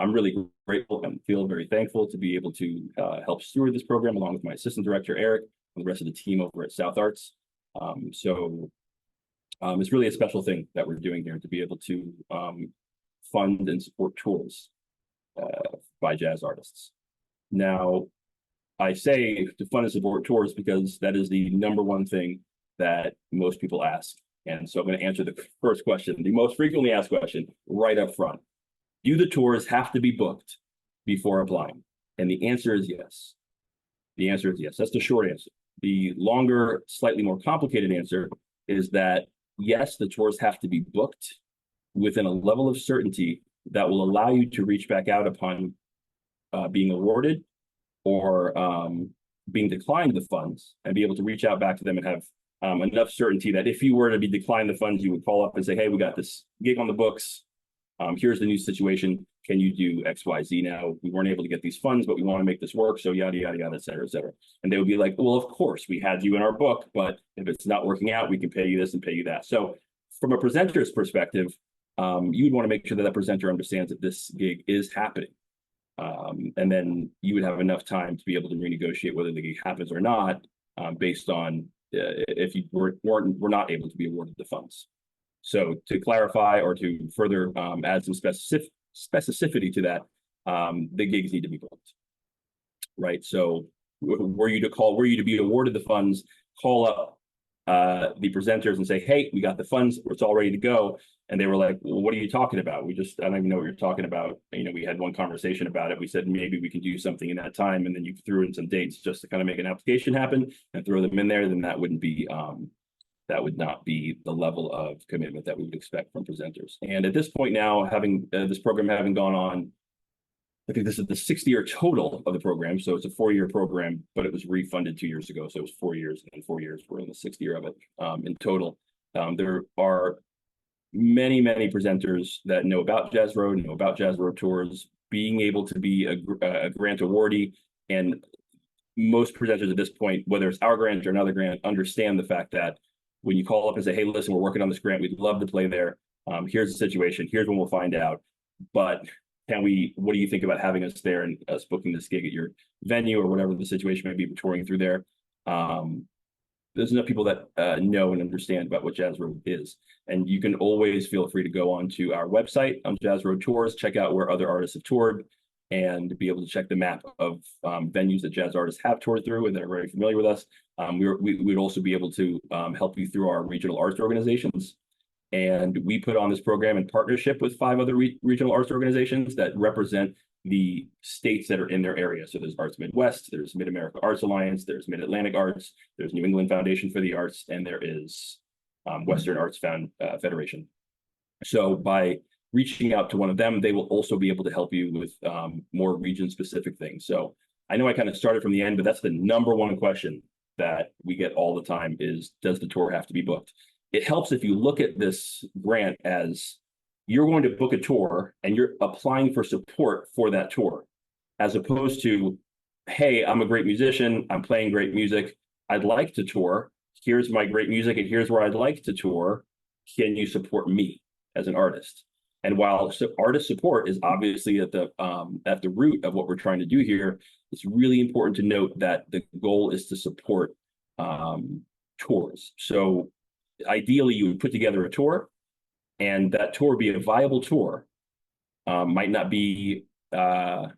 I'm really grateful and feel very thankful to be able to help steward this program along with my assistant director, Eric, and the rest of the team over at South Arts. It's really a special thing that we're doing here to be able to fund and support tours by jazz artists. Now, I say to fund and support tours because that is the number one thing that most people ask. And so I'm going to answer the first question, the most frequently asked question right up front. Do the tours have to be booked before applying? And the answer is yes. The answer is yes. That's the short answer. The longer, slightly more complicated answer is that yes, the tours have to be booked within a level of certainty that will allow you to reach back out upon being awarded or being declined the funds and be able to reach out back to them and have enough certainty that if you were to be declined the funds, you would call up and say, hey, we got this gig on the books. Here's the new situation. Can you do X, Y, Z now? We weren't able to get these funds, but we want to make this work. So yada, yada, yada, et cetera, et cetera. And they would be like, well, of course, we had you in our book, but if it's not working out, we can pay you this and pay you that. So from a presenter's perspective, you would want to make sure that that presenter understands that this gig is happening. And then you would have enough time to be able to renegotiate whether the gig happens or not, based on if you were not able to be awarded the funds. So to clarify or to further add some specificity to that, the gigs need to be booked, right? So were you to be awarded the funds, call up the presenters and say, hey, we got the funds, it's all ready to go. And they were like, well, what are you talking about? I don't even know what you're talking about. We had one conversation about it. We said, maybe we can do something in that time. And then you threw in some dates just to kind of make an application happen and throw them in there. Then that would not be the level of commitment that we would expect from presenters. And at this point now, having this program having gone on, I think this is the 6th year total of the program. So it's a 4-year program, but it was refunded 2 years ago. So it was 4 years and 4 years. We're in the 6th year of it in total. There are many, many presenters that know about Jazz Road, know about Jazz Road tours, being able to be a grant awardee. And most presenters at this point, whether it's our grant or another grant, understand the fact that when you call up and say, hey, listen, we're working on this grant, we'd love to play there. Here's the situation. Here's when we'll find out. But what do you think about having us there and us booking this gig at your venue or whatever the situation may be, touring through there? There's enough people that know and understand about what Jazz Road is. And you can always feel free to go onto our website on Jazz Road Tours, check out where other artists have toured, and be able to check the map of venues that jazz artists have toured through and that are very familiar with us. We would also be able to help you through our regional arts organizations. And we put on this program in partnership with 5 other regional arts organizations that represent the states that are in their area. So there's Arts Midwest, there's Mid-America Arts Alliance, there's Mid-Atlantic Arts, there's New England Foundation for the Arts, and there is Western Arts Federation. So by reaching out to one of them, they will also be able to help you with more region-specific things. So I know I kind of started from the end, but that's the number one question that we get all the time is, does the tour have to be booked? It helps if you look at this grant as you're going to book a tour and you're applying for support for that tour, as opposed to, hey, I'm a great musician, I'm playing great music, I'd like to tour, here's my great music and here's where I'd like to tour, can you support me as an artist? And while artist support is obviously at the root of what we're trying to do here, it's really important to note that the goal is to support tours. So ideally, you would put together a tour, and that tour be a viable tour. Might not be the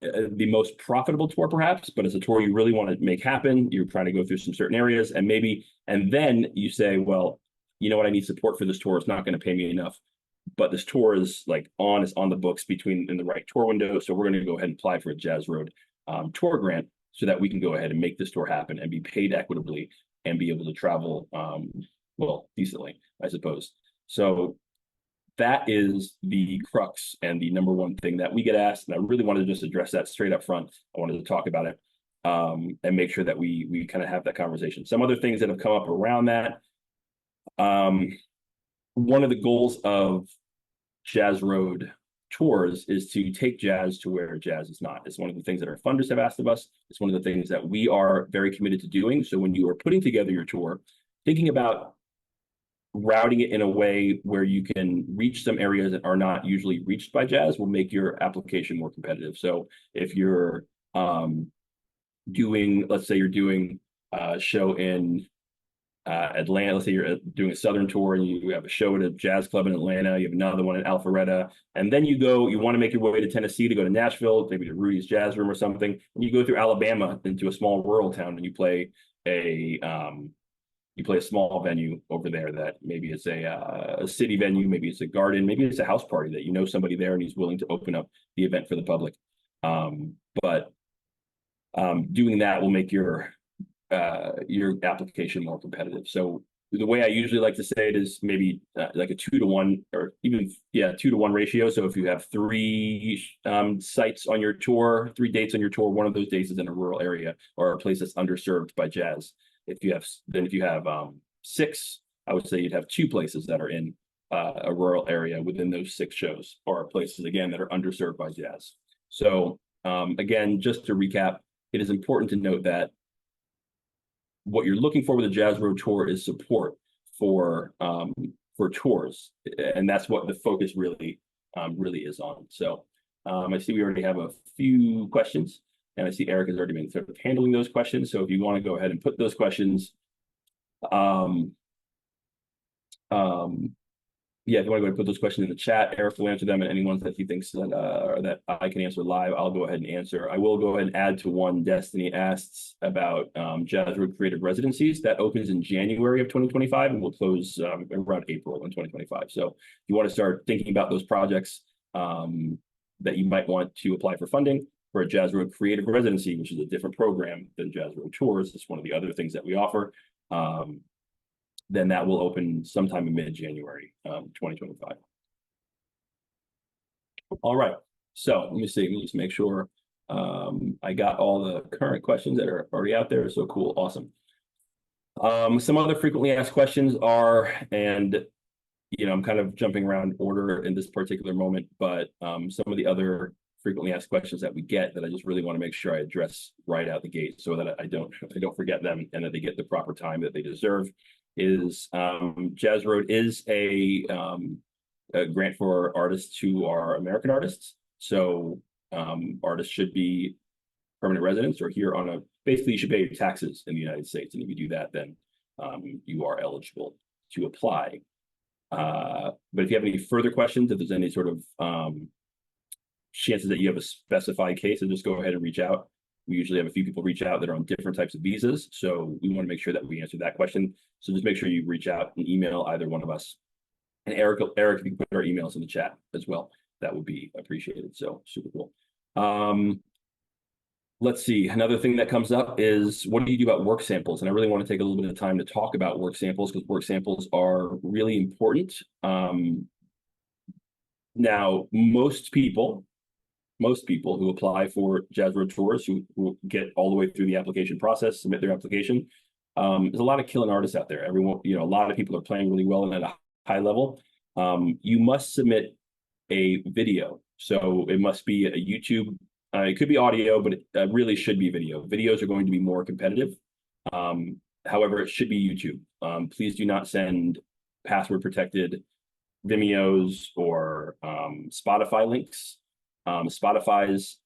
most profitable tour, perhaps, but it's a tour you really want to make happen. You're trying to go through some certain areas, and then you say, well, you know what, I need support for this tour. It's not going to pay me enough, but this tour is on the books in the right tour window. So we're going to go ahead and apply for a Jazz Road tour grant so that we can go ahead and make this tour happen and be paid equitably and be able to travel, decently, I suppose. So that is the crux and the number one thing that we get asked. And I really wanted to just address that straight up front. I wanted to talk about it and make sure that we kind of have that conversation. Some other things that have come up around that. One of the goals of Jazz Road tours is to take jazz to where jazz is not. It's one of the things that our funders have asked of us. It's one of the things that we are very committed to doing. So when you are putting together your tour, thinking about routing it in a way where you can reach some areas that are not usually reached by jazz will make your application more competitive. So if you're let's say you're doing a show in Atlanta, let's say you're doing a Southern tour and you have a show at a jazz club in Atlanta, you have another one in Alpharetta, and then you want to make your way to Tennessee to go to Nashville, maybe to Rudy's Jazz Room or something, and you go through Alabama into a small rural town and you play a small venue over there that maybe it's a city venue, maybe it's a garden, maybe it's a house party that you know somebody there and he's willing to open up the event for the public. But doing that will make your application more competitive. So the way I usually like to say it is maybe like a 2-to-1 or even 2-to-1 ratio. So if you have three sites on your tour, 3 dates on your tour, one of those dates is in a rural area or a place that's underserved by jazz. If you have 6, I would say you'd have 2 places that are in a rural area within those 6 shows, or places again that are underserved by jazz. So again, just to recap, it is important to note that what you're looking for with a Jazz Road Tour is support for tours, and that's what the focus really is on. So I see we already have a few questions, and I see Eric has already been sort of handling those questions. So if you want to go ahead and put those questions, if you want to go ahead and put those questions in the chat, Eric will answer them, and any ones that he thinks that I can answer live, I'll go ahead and answer. I will go ahead and add to one Destiny asks about Jazz Road Creative Residencies. That opens in January of 2025 and will close around April in 2025. So if you want to start thinking about those projects that you might want to apply for funding for a Jazz Road Creative Residency, which is a different program than Jazz Road Tours, it's one of the other things that we offer. Then that will open sometime in mid-January 2025. All right, so let me see, let me just make sure I got all the current questions that are already out there. So cool, awesome. Some other frequently asked questions are, and I'm kind of jumping around order in this particular moment, but some of the other frequently asked questions that we get that I just really want to make sure I address right out the gate so that I don't forget them and that they get the proper time that they deserve is Jazz Road is a grant for artists who are American artists. So artists should be permanent residents or here on basically you should pay your taxes in the United States. And if you do that, then you are eligible to apply. But if you have any further questions, if there's any sort of chances that you have a specified case, then just go ahead and reach out. We usually have a few people reach out that are on different types of visas. So we want to make sure that we answer that question. So just make sure you reach out and email either one of us. And Eric, if you can put our emails in the chat as well, that would be appreciated. So super cool. Let's see. Another thing that comes up is what do you do about work samples? And I really want to take a little bit of time to talk about work samples because work samples are really important. Now, most people who apply for Jazz Road Tours, who get all the way through the application process, submit their application, there's a lot of killing artists out there. Everyone, a lot of people are playing really well and at a high level. You must submit a video. So it must be a YouTube. It could be audio, but it really should be video. Videos are going to be more competitive. However, it should be YouTube. Please do not send password protected Vimeos or Spotify links. Spotify's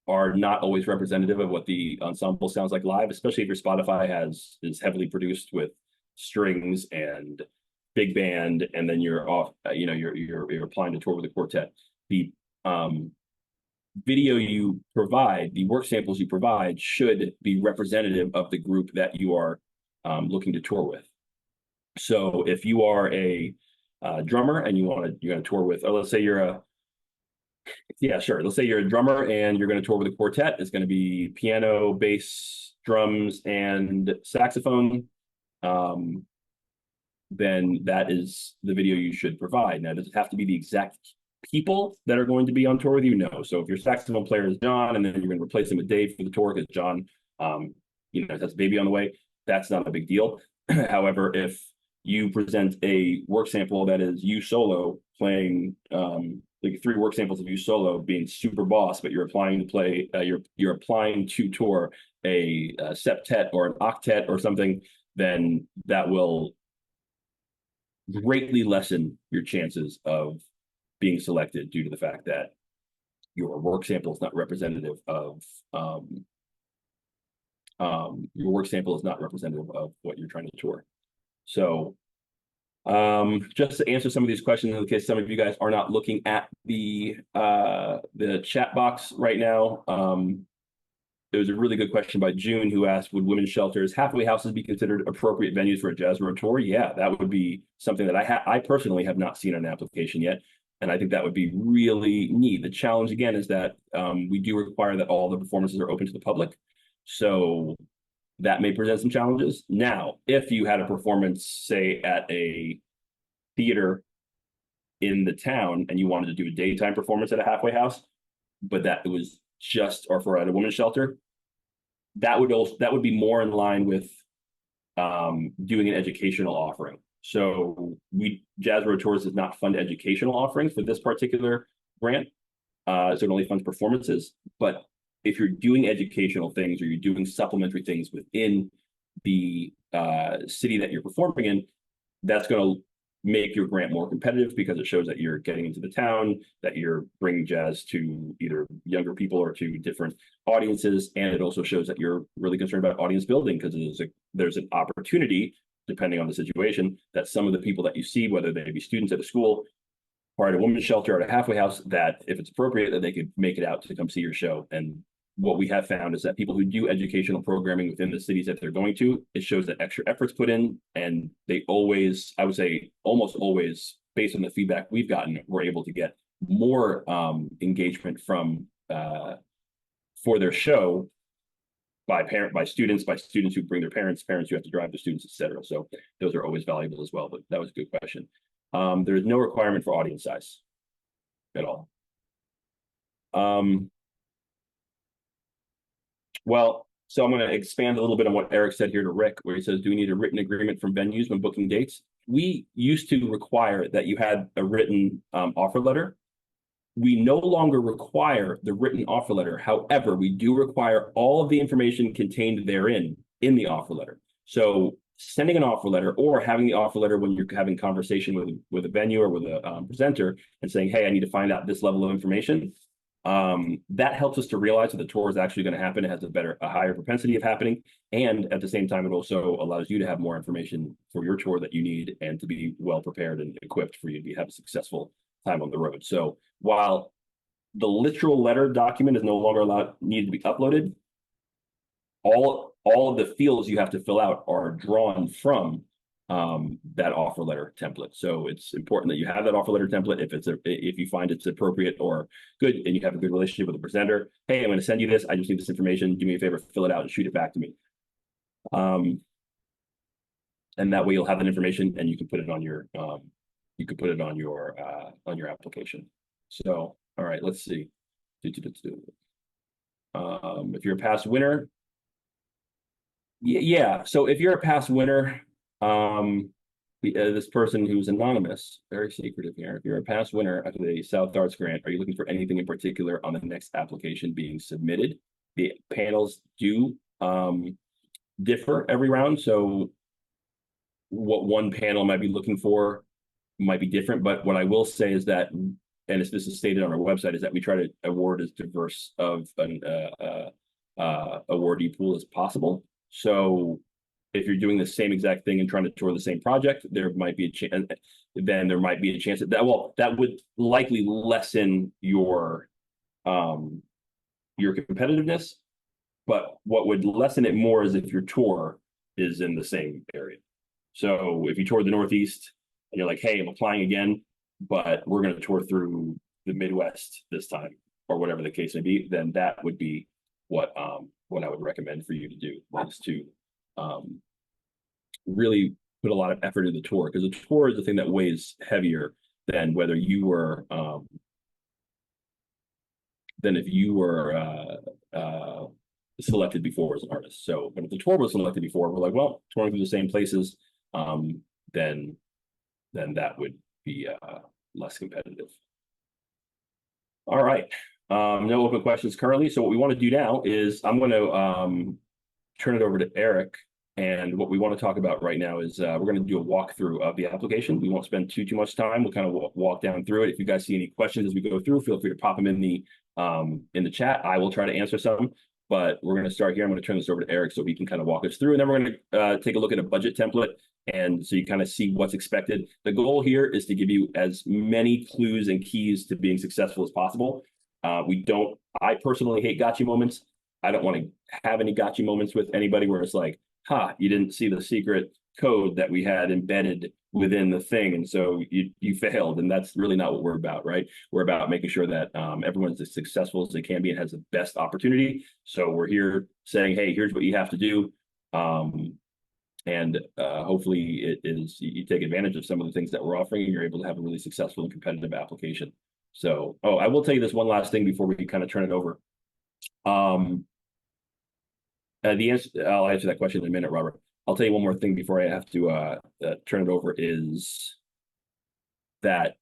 are not always representative of what the ensemble sounds like live, especially if your Spotify is heavily produced with strings and big band, and then you're off, you're applying to tour with a quartet. The video you provide, the work samples you provide should be representative of the group that you are looking to tour with. So if you are a drummer and you're going to tour with, or let's say you're let's say you're a drummer and you're going to tour with a quartet. It's going to be piano, bass, drums, and saxophone. Then that is the video you should provide. Now, does it have to be the exact people that are going to be on tour with you? No. So if your saxophone player is John and then you're going to replace him with Dave for the tour because John, has a baby on the way, that's not a big deal. However, if you present a work sample that is you solo playing, like 3 work samples of you solo being super boss, but you're applying to play, you're applying to tour a septet or an octet or something, then that will greatly lessen your chances of being selected due to the fact that your work sample is not representative of your work sample is not representative of what you're trying to tour. So just to answer some of these questions, in case some of you guys are not looking at the chat box right now, there was a really good question by June who asked, would women's shelters, halfway houses be considered appropriate venues for a Jazz Road tour? Yeah, that would be something that I personally have not seen an application yet. And I think that would be really neat. The challenge, again, is that we do require that all the performances are open to the public. So that may present some challenges. Now, if you had a performance, say, at a theater in the town and you wanted to do a daytime performance at a halfway house, but that it was just, or for at a women's shelter, that would be more in line with doing an educational offering. So Jazz Road Tours does not fund educational offerings for this particular grant. So it only funds performances. But if you're doing educational things or you're doing supplementary things within the city that you're performing in, that's going to make your grant more competitive because it shows that you're getting into the town, that you're bringing jazz to either younger people or to different audiences. And it also shows that you're really concerned about audience building because there's an opportunity, depending on the situation, that some of the people that you see, whether they be students at a school or at a women's shelter or at a halfway house, that if it's appropriate, that they could make it out to come see your show. And what we have found is that people who do educational programming within the cities that they're going to, it shows that extra effort's put in, and they always, I would say almost always, based on the feedback we've gotten, we're able to get more engagement from for their show by students who bring their parents who have to drive the students, etc. So those are always valuable as well. But that was a good question. There's no requirement for audience size at all. Well, so I'm going to expand a little bit on what Eric said here to Rick, where he says, do we need a written agreement from venues when booking dates? We used to require that you had a written offer letter. We no longer require the written offer letter. However, we do require all of the information contained therein in the offer letter. So sending an offer letter or having the offer letter when you're having conversation with a venue or with a presenter and saying, hey, I need to find out this level of information. That helps us to realize that the tour is actually going to happen. It has a higher propensity of happening. And at the same time, it also allows you to have more information for your tour that you need and to be well prepared and equipped for you to have a successful time on the road. So while the literal letter document is no longer needed to be uploaded, all of the fields you have to fill out are drawn from that offer letter template. So it's important that you have that offer letter template if you find it's appropriate or good and you have a good relationship with the presenter. Hey, I'm going to send you this. I just need this information. Do me a favor, fill it out and shoot it back to me. And that way you'll have that information and you can put it on your application. So, all right, let's see. If you're a past winner, yeah. So if you're a past winner, this person who's anonymous, very secretive here. If you're a past winner of the South Darts grant, are you looking for anything in particular on the next application being submitted? The panels do differ every round. So what one panel might be looking for might be different. But what I will say is that, and this is stated on our website, is that we try to award as diverse of an awardee pool as possible. So if you're doing the same exact thing and trying to tour the same project, there might be a chance. Then there might be a chance that would likely lessen your competitiveness. But what would lessen it more is if your tour is in the same area. So if you tour the Northeast and you're like, hey, I'm applying again, but we're going to tour through the Midwest this time, or whatever the case may be, then that would be what I would recommend for you to do, is to really put a lot of effort into the tour, because the tour is the thing that weighs heavier than whether you were than if you were selected before as an artist. So, but if the tour was selected before, we're like, well, touring through the same places, then that would be less competitive. All right. No open questions currently. So what we want to do now is I'm going to turn it over to Eric And what we want to talk about right now is we're going to do a walkthrough of the application. We won't spend too much time. We'll kind of walk down through it. If you guys see any questions as we go through, feel free to pop them in the chat. I will try to answer some, but we're going to start here. I'm going to turn this over to Eric so he can kind of walk us through, and then we're going to take a look at a budget template, and so you kind of see what's expected. The goal here is to give you as many clues and keys to being successful as possible. I personally hate gotcha moments. I don't want to have any gotcha moments with anybody where it's like, you didn't see the secret code that we had embedded within the thing, and so you failed. And that's really not what we're about, right? We're about making sure that everyone's as successful as they can be and has the best opportunity. So we're here saying, hey, here's what you have to do. And hopefully it is you take advantage of some of the things that we're offering, and you're able to have a really successful and competitive application. So, I will tell you this one last thing before we kind of turn it over. The answer, I'll answer that question in a minute, Robert. I'll tell you one more thing before I have to turn it over, is that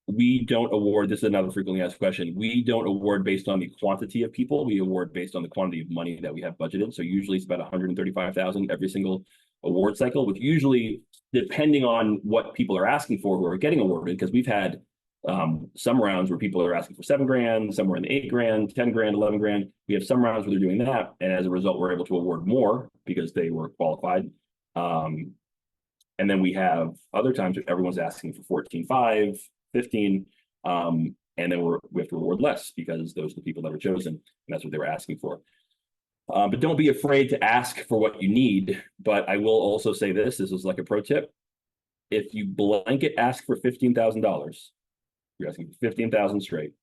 we don't award, this is another frequently asked question, we don't award based on the quantity of people, we award based on the quantity of money that we have budgeted. So usually it's about 135,000 every single award cycle, which usually, depending on what people are asking for who are getting awarded, because we've had some rounds where people are asking for $7,000, somewhere in the $8,000, $10,000, $11,000. We have some rounds where they're doing that, and as a result, we're able to award more because they were qualified. And then we have other times where everyone's asking for 14.5, 15, and then we have to reward less because those are the people that were chosen, and that's what they were asking for. But don't be afraid to ask for what you need. But I will also say this is like a pro tip. If you blanket ask for $15,000, you're asking for 15,000 straight,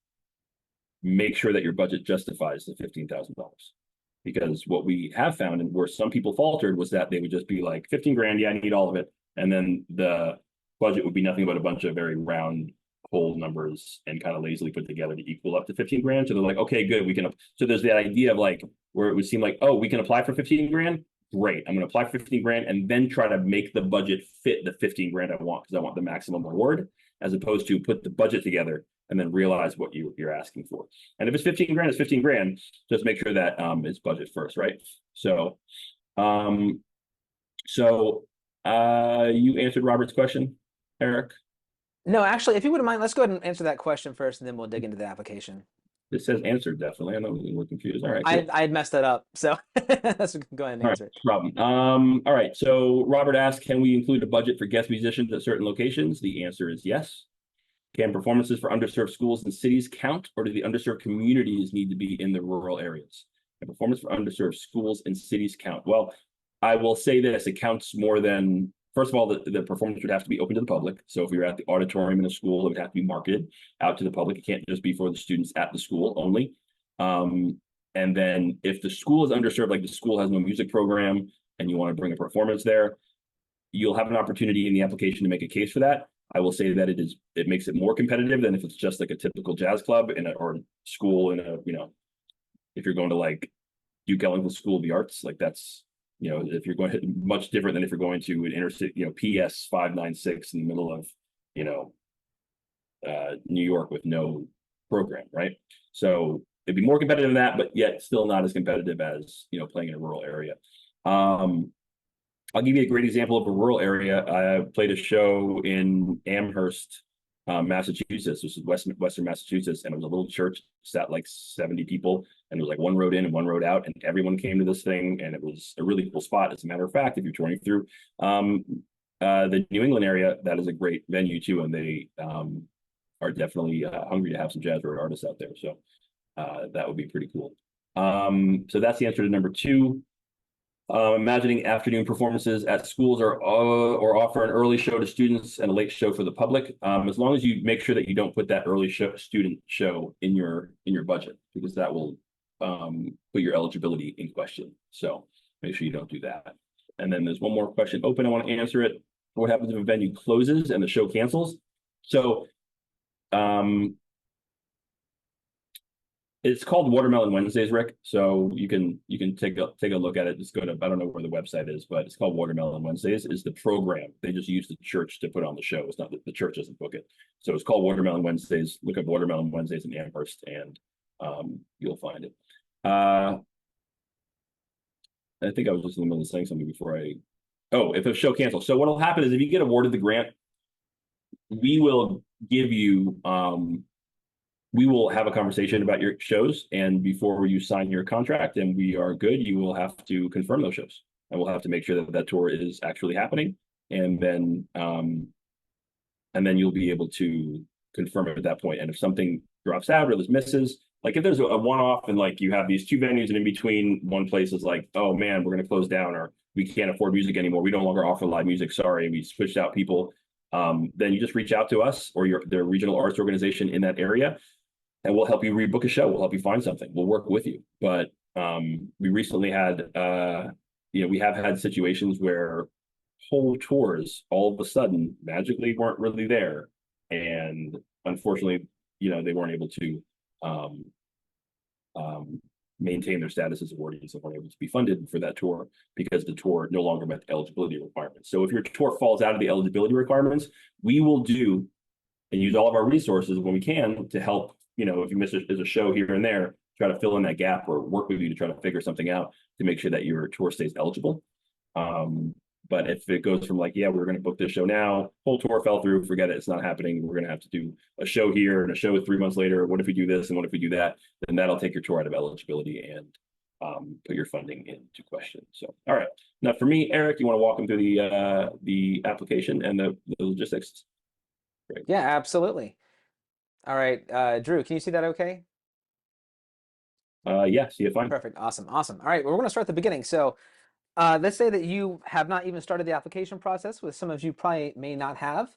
make sure that your budget justifies the $15,000. Because what we have found, and where some people faltered, was that they would just be like, 15 grand, yeah, I need all of it. And then the budget would be nothing but a bunch of very round whole numbers and kind of lazily put together to equal up to 15 grand. So they're like, okay, good, we can. So there's that idea of like, where it would seem like, oh, we can apply for 15 grand. Great, I'm going to apply for 15 grand and then try to make the budget fit the 15 grand I want, because I want the maximum reward, as opposed to put the budget together and then realize what you're asking for. And if it's 15 grand, it's 15 grand. Just make sure that it's budget first, right? So, you answered Robert's question, Eric? No, actually, if you wouldn't mind, let's go ahead and answer that question first, and then we'll dig into the application. It says answered, definitely. I know we're confused. All right. I had messed that up, so let's go ahead and answer it. No problem. All right. So Robert asked, can we include a budget for guest musicians at certain locations? The answer is yes. Can performances for underserved schools and cities count, or do the underserved communities need to be in the rural areas? Can performance for underserved schools and cities count? Well, I will say this, it counts more than, first of all, the performance would have to be open to the public. So if you're at the auditorium in a school, it would have to be marketed out to the public. It can't just be for the students at the school only. And then if the school is underserved, like the school has no music program and you want to bring a performance there, you'll have an opportunity in the application to make a case for that. I will say that it makes it more competitive than if it's just like a typical jazz club or school in a, if you're going to like Duke Ellington School of the Arts, like that's, if you're going to much different than if you're going to an inner city, PS 596 in the middle of, New York with no program, right? So it'd be more competitive than that, but yet still not as competitive as, playing in a rural area. I'll give you a great example of a rural area. I played a show in Amherst, Massachusetts. This is Western Massachusetts, and it was a little church, sat like 70 people, and it was like one road in and one road out, and everyone came to this thing, and it was a really cool spot. As a matter of fact, if you're touring through the New England area, that is a great venue too, and they are definitely hungry to have some jazz road artists out there. So that would be pretty cool. So that's the answer to number 2. Imagining afternoon performances at schools or offer an early show to students and a late show for the public. As long as you make sure that you don't put that early student show in your budget, because that will put your eligibility in question. So make sure you don't do that. And then there's one more question open. I want to answer it. What happens if a venue closes and the show cancels? So it's called Watermelon Wednesdays, Rick. So you can take a look at it. Just go to, I don't know where the website is, but it's called Watermelon Wednesdays. Is the program. They just use the church to put on the show. It's not that the church doesn't book it. So it's called Watermelon Wednesdays. Look up Watermelon Wednesdays in Amherst, and you'll find it. I think I was just in the middle of saying something before oh, if a show cancels. So what'll happen is if you get awarded the grant, we will give you, we will have a conversation about your shows, and before you sign your contract and we are good, you will have to confirm those shows, and we'll have to make sure that that tour is actually happening, and then you'll be able to confirm it at that point. And if something drops out or there's misses, like if there's a one-off and like you have these two venues and in between one place is like, oh man, we're going to close down, or we can't afford music anymore, we no longer offer live music, sorry, we switched out people, then you just reach out to us or the regional arts organization in that area, and we'll help you rebook a show. We'll help you find something. We'll work with you. But we recently had, we have had situations where whole tours all of a sudden magically weren't really there, and unfortunately, they weren't able to maintain their status as awardees and weren't able to be funded for that tour because the tour no longer met the eligibility requirements. So if your tour falls out of the eligibility requirements, we will do and use all of our resources when we can to help. If you miss a show here and there, try to fill in that gap or work with you to try to figure something out to make sure that your tour stays eligible. But if it goes from like, yeah, we're going to book this show now, whole tour fell through, forget it, it's not happening, we're going to have to do a show here and a show 3 months later, what if we do this and what if we do that, then that'll take your tour out of eligibility and put your funding into question. So, all right. Now for me, Eric, you want to walk them through the application and the logistics? Great. Yeah, absolutely. All right, Drew, can you see that okay? Yeah, see it fine. Perfect. Awesome. All right, well, we're going to start at the beginning. So let's say that you have not even started the application process, which some of you probably may not have.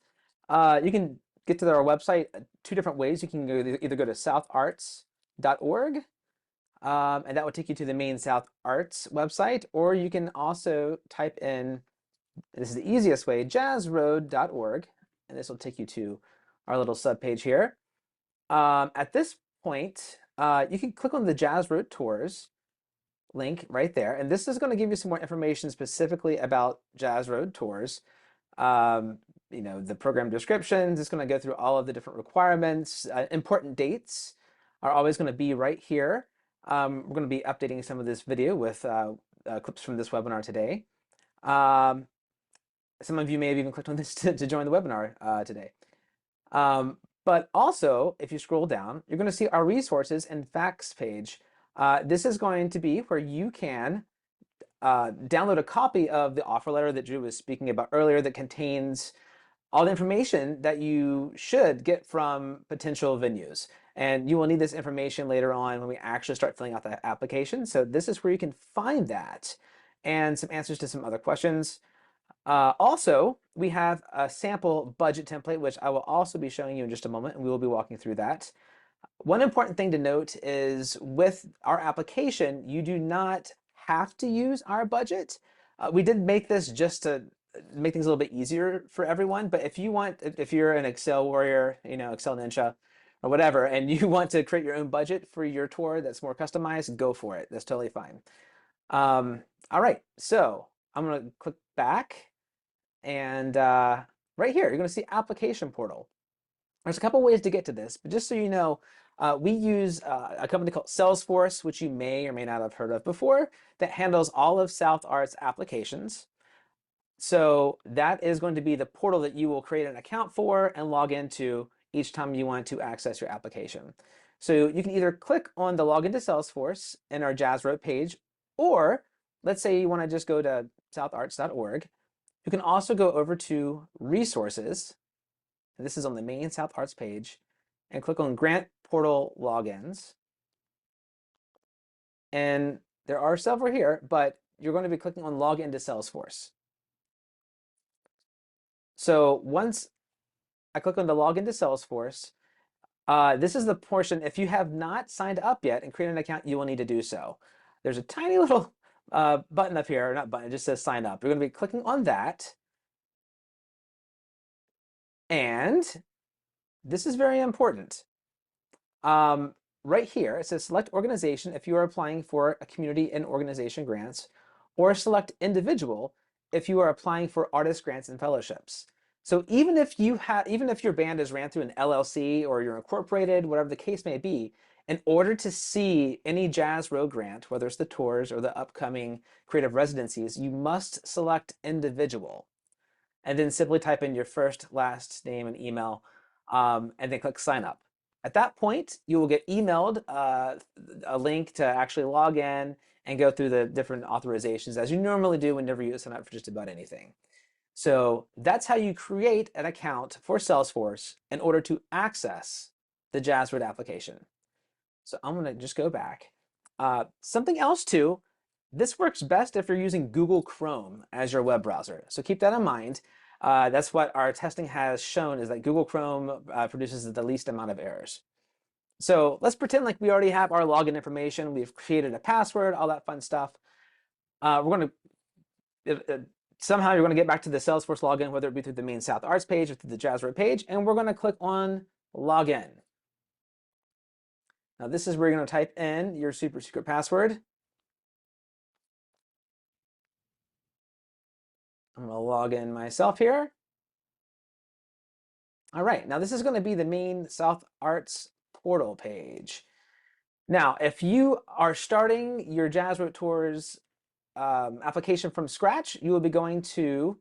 You can get to our website two different ways. You can either go to southarts.org, and that will take you to the main South Arts website, or you can also type in, this is the easiest way, jazzroad.org, and this will take you to our little subpage here. At this point, you can click on the Jazz Road Tours link right there, and this is going to give you some more information specifically about Jazz Road Tours. The program descriptions. It's going to go through all of the different requirements. Important dates are always going to be right here. We're going to be updating some of this video with clips from this webinar today. Some of you may have even clicked on this to join the webinar today. But also, if you scroll down, you're going to see our resources and facts page. This is going to be where you can download a copy of the offer letter that Drew was speaking about earlier that contains all the information that you should get from potential venues. And you will need this information later on when we actually start filling out the application. So this is where you can find that and some answers to some other questions. Also, we have a sample budget template, which I will also be showing you in just a moment, and we will be walking through that. One important thing to note is with our application, you do not have to use our budget. We did make this just to make things a little bit easier for everyone, but if you're an Excel warrior, Excel ninja or whatever, and you want to create your own budget for your tour that's more customized, go for it. That's totally fine. All right, so I'm going to click back. And right here, you're going to see application portal. There's a couple ways to get to this, but just so you know, we use a company called Salesforce, which you may or may not have heard of before, that handles all of South Arts applications. So that is going to be the portal that you will create an account for and log into each time you want to access your application. So you can either click on the login to Salesforce in our Jazz Road page, or let's say you want to just go to southarts.org. You can also go over to resources. This is on the main South Arts page, and click on Grant Portal Logins. And there are several here, but you're going to be clicking on Login to Salesforce. So once I click on the Login to Salesforce, this is the portion, if you have not signed up yet and created an account, you will need to do so. There's a tiny little button up here, or not button, it just says sign up. You're going to be clicking on that. And this is very important. Right here, it says select organization if you are applying for a community and organization grants, or select individual if you are applying for artist grants and fellowships. So even if your band is ran through an LLC or you're incorporated, whatever the case may be, in order to see any Jazz Road grant, whether it's the tours or the upcoming creative residencies, you must select individual and then simply type in your first, last name and email, and then click sign up. At that point, you will get emailed a link to actually log in and go through the different authorizations as you normally do whenever you sign up for just about anything. So that's how you create an account for Salesforce in order to access the Jazzroad application. So I'm going to just go back. Something else too, this works best if you're using Google Chrome as your web browser. So keep that in mind. That's what our testing has shown, is that Google Chrome produces the least amount of errors. So let's pretend like we already have our login information. We've created a password, all that fun stuff. We're going to somehow you're going to get back to the Salesforce login, whether it be through the main South Arts page or through the Jazzroad page, and we're going to click on login. Now this is where you're going to type in your super secret password. I'm going to log in myself here. All right, now this is going to be the main South Arts portal page. Now, if you are starting your Jazzroad Tours application from scratch, you will be going to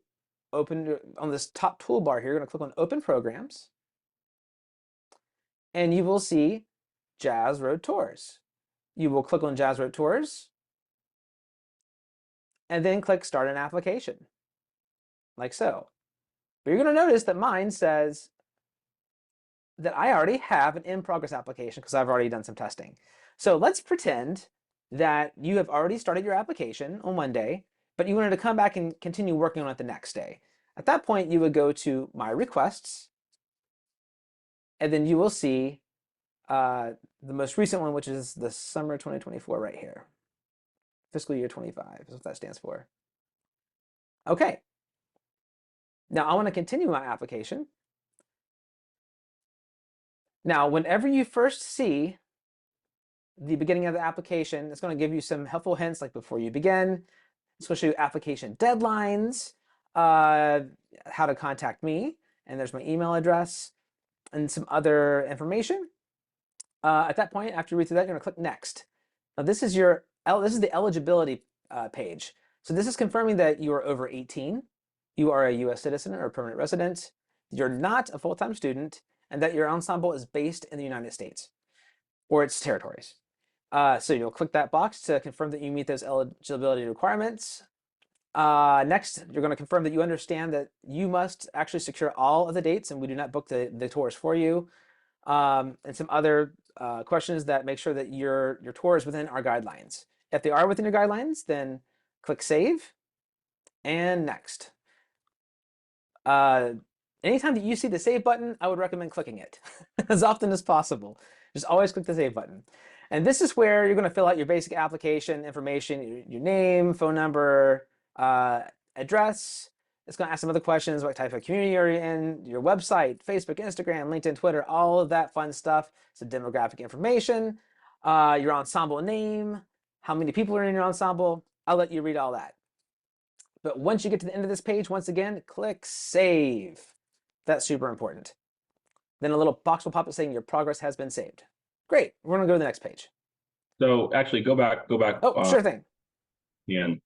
open on this top toolbar here. You're going to click on Open Programs, and you will see Jazzroad Tours. You will click on Jazzroad Tours, and then click Start an Application, like so. But you're going to notice that mine says that I already have an in-progress application because I've already done some testing. So let's pretend that you have already started your application on one day, but you wanted to come back and continue working on it the next day. At that point, you would go to My Requests, and then you will see the most recent one, which is the summer 2024 right here. Fiscal year 25 is what that stands for. Okay. Now I want to continue my application. Now, whenever you first see the beginning of the application, it's going to give you some helpful hints, like before you begin. It's going to show you application deadlines, how to contact me, and there's my email address, and some other information. At that point, after you read through that, you're going to click Next. Now, this is the eligibility page. So this is confirming that you are over 18, you are a U.S. citizen or a permanent resident, you're not a full-time student, and that your ensemble is based in the United States or its territories. So you'll click that box to confirm that you meet those eligibility requirements. Next, you're going to confirm that you understand that you must actually secure all of the dates, and we do not book the tours for you. And some other questions that make sure that your tour is within our guidelines. If they are within your guidelines, then click Save and Next. Anytime that you see the Save button, I would recommend clicking it as often as possible. Just always click the Save button. And this is where you're going to fill out your basic application information, your name, phone number, address. It's going to ask some other questions, what type of community are you in, your website, Facebook, Instagram, LinkedIn, Twitter, all of that fun stuff. Some demographic information, your ensemble name, how many people are in your ensemble. I'll let you read all that. But once you get to the end of this page, once again, click Save. That's super important. Then a little box will pop up saying your progress has been saved. Great. We're going to go to the next page. So actually, go back. Oh, sure thing. And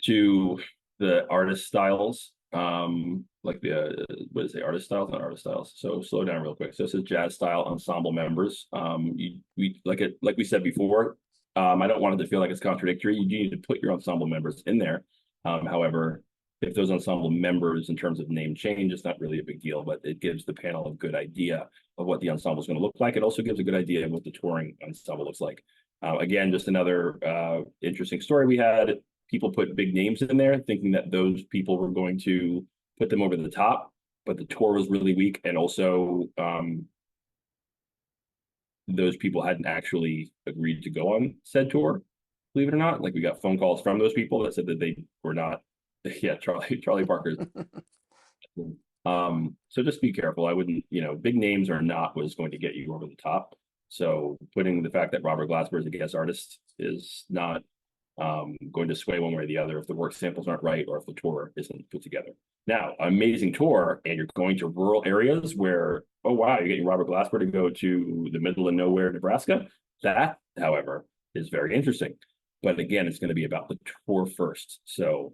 to the artist styles, like the what is it, artist styles, not artist styles. So slow down real quick. So it says jazz style ensemble members. We like we said before. I don't want it to feel like it's contradictory. You do need to put your ensemble members in there. However, if those ensemble members in terms of name change, it's not really a big deal, but it gives the panel a good idea of what the ensemble is going to look like. It also gives a good idea of what the touring ensemble looks like. Again, just another interesting story we had. People put big names in there thinking that those people were going to put them over the top, but the tour was really weak. And also those people hadn't actually agreed to go on said tour, believe it or not. Like, we got phone calls from those people that said that they were not. Yeah, Charlie Parker's. So just be careful. I wouldn't, big names are not what's going to get you over the top. So putting the fact that Robert Glasper is a guest artist is not going to sway one way or the other if the work samples aren't right or if the tour isn't put together. Now, amazing tour, and you're going to rural areas where, oh wow, you're getting Robert Glasper to go to the middle of nowhere, Nebraska. That, however, is very interesting. But again, it's going to be about the tour first. So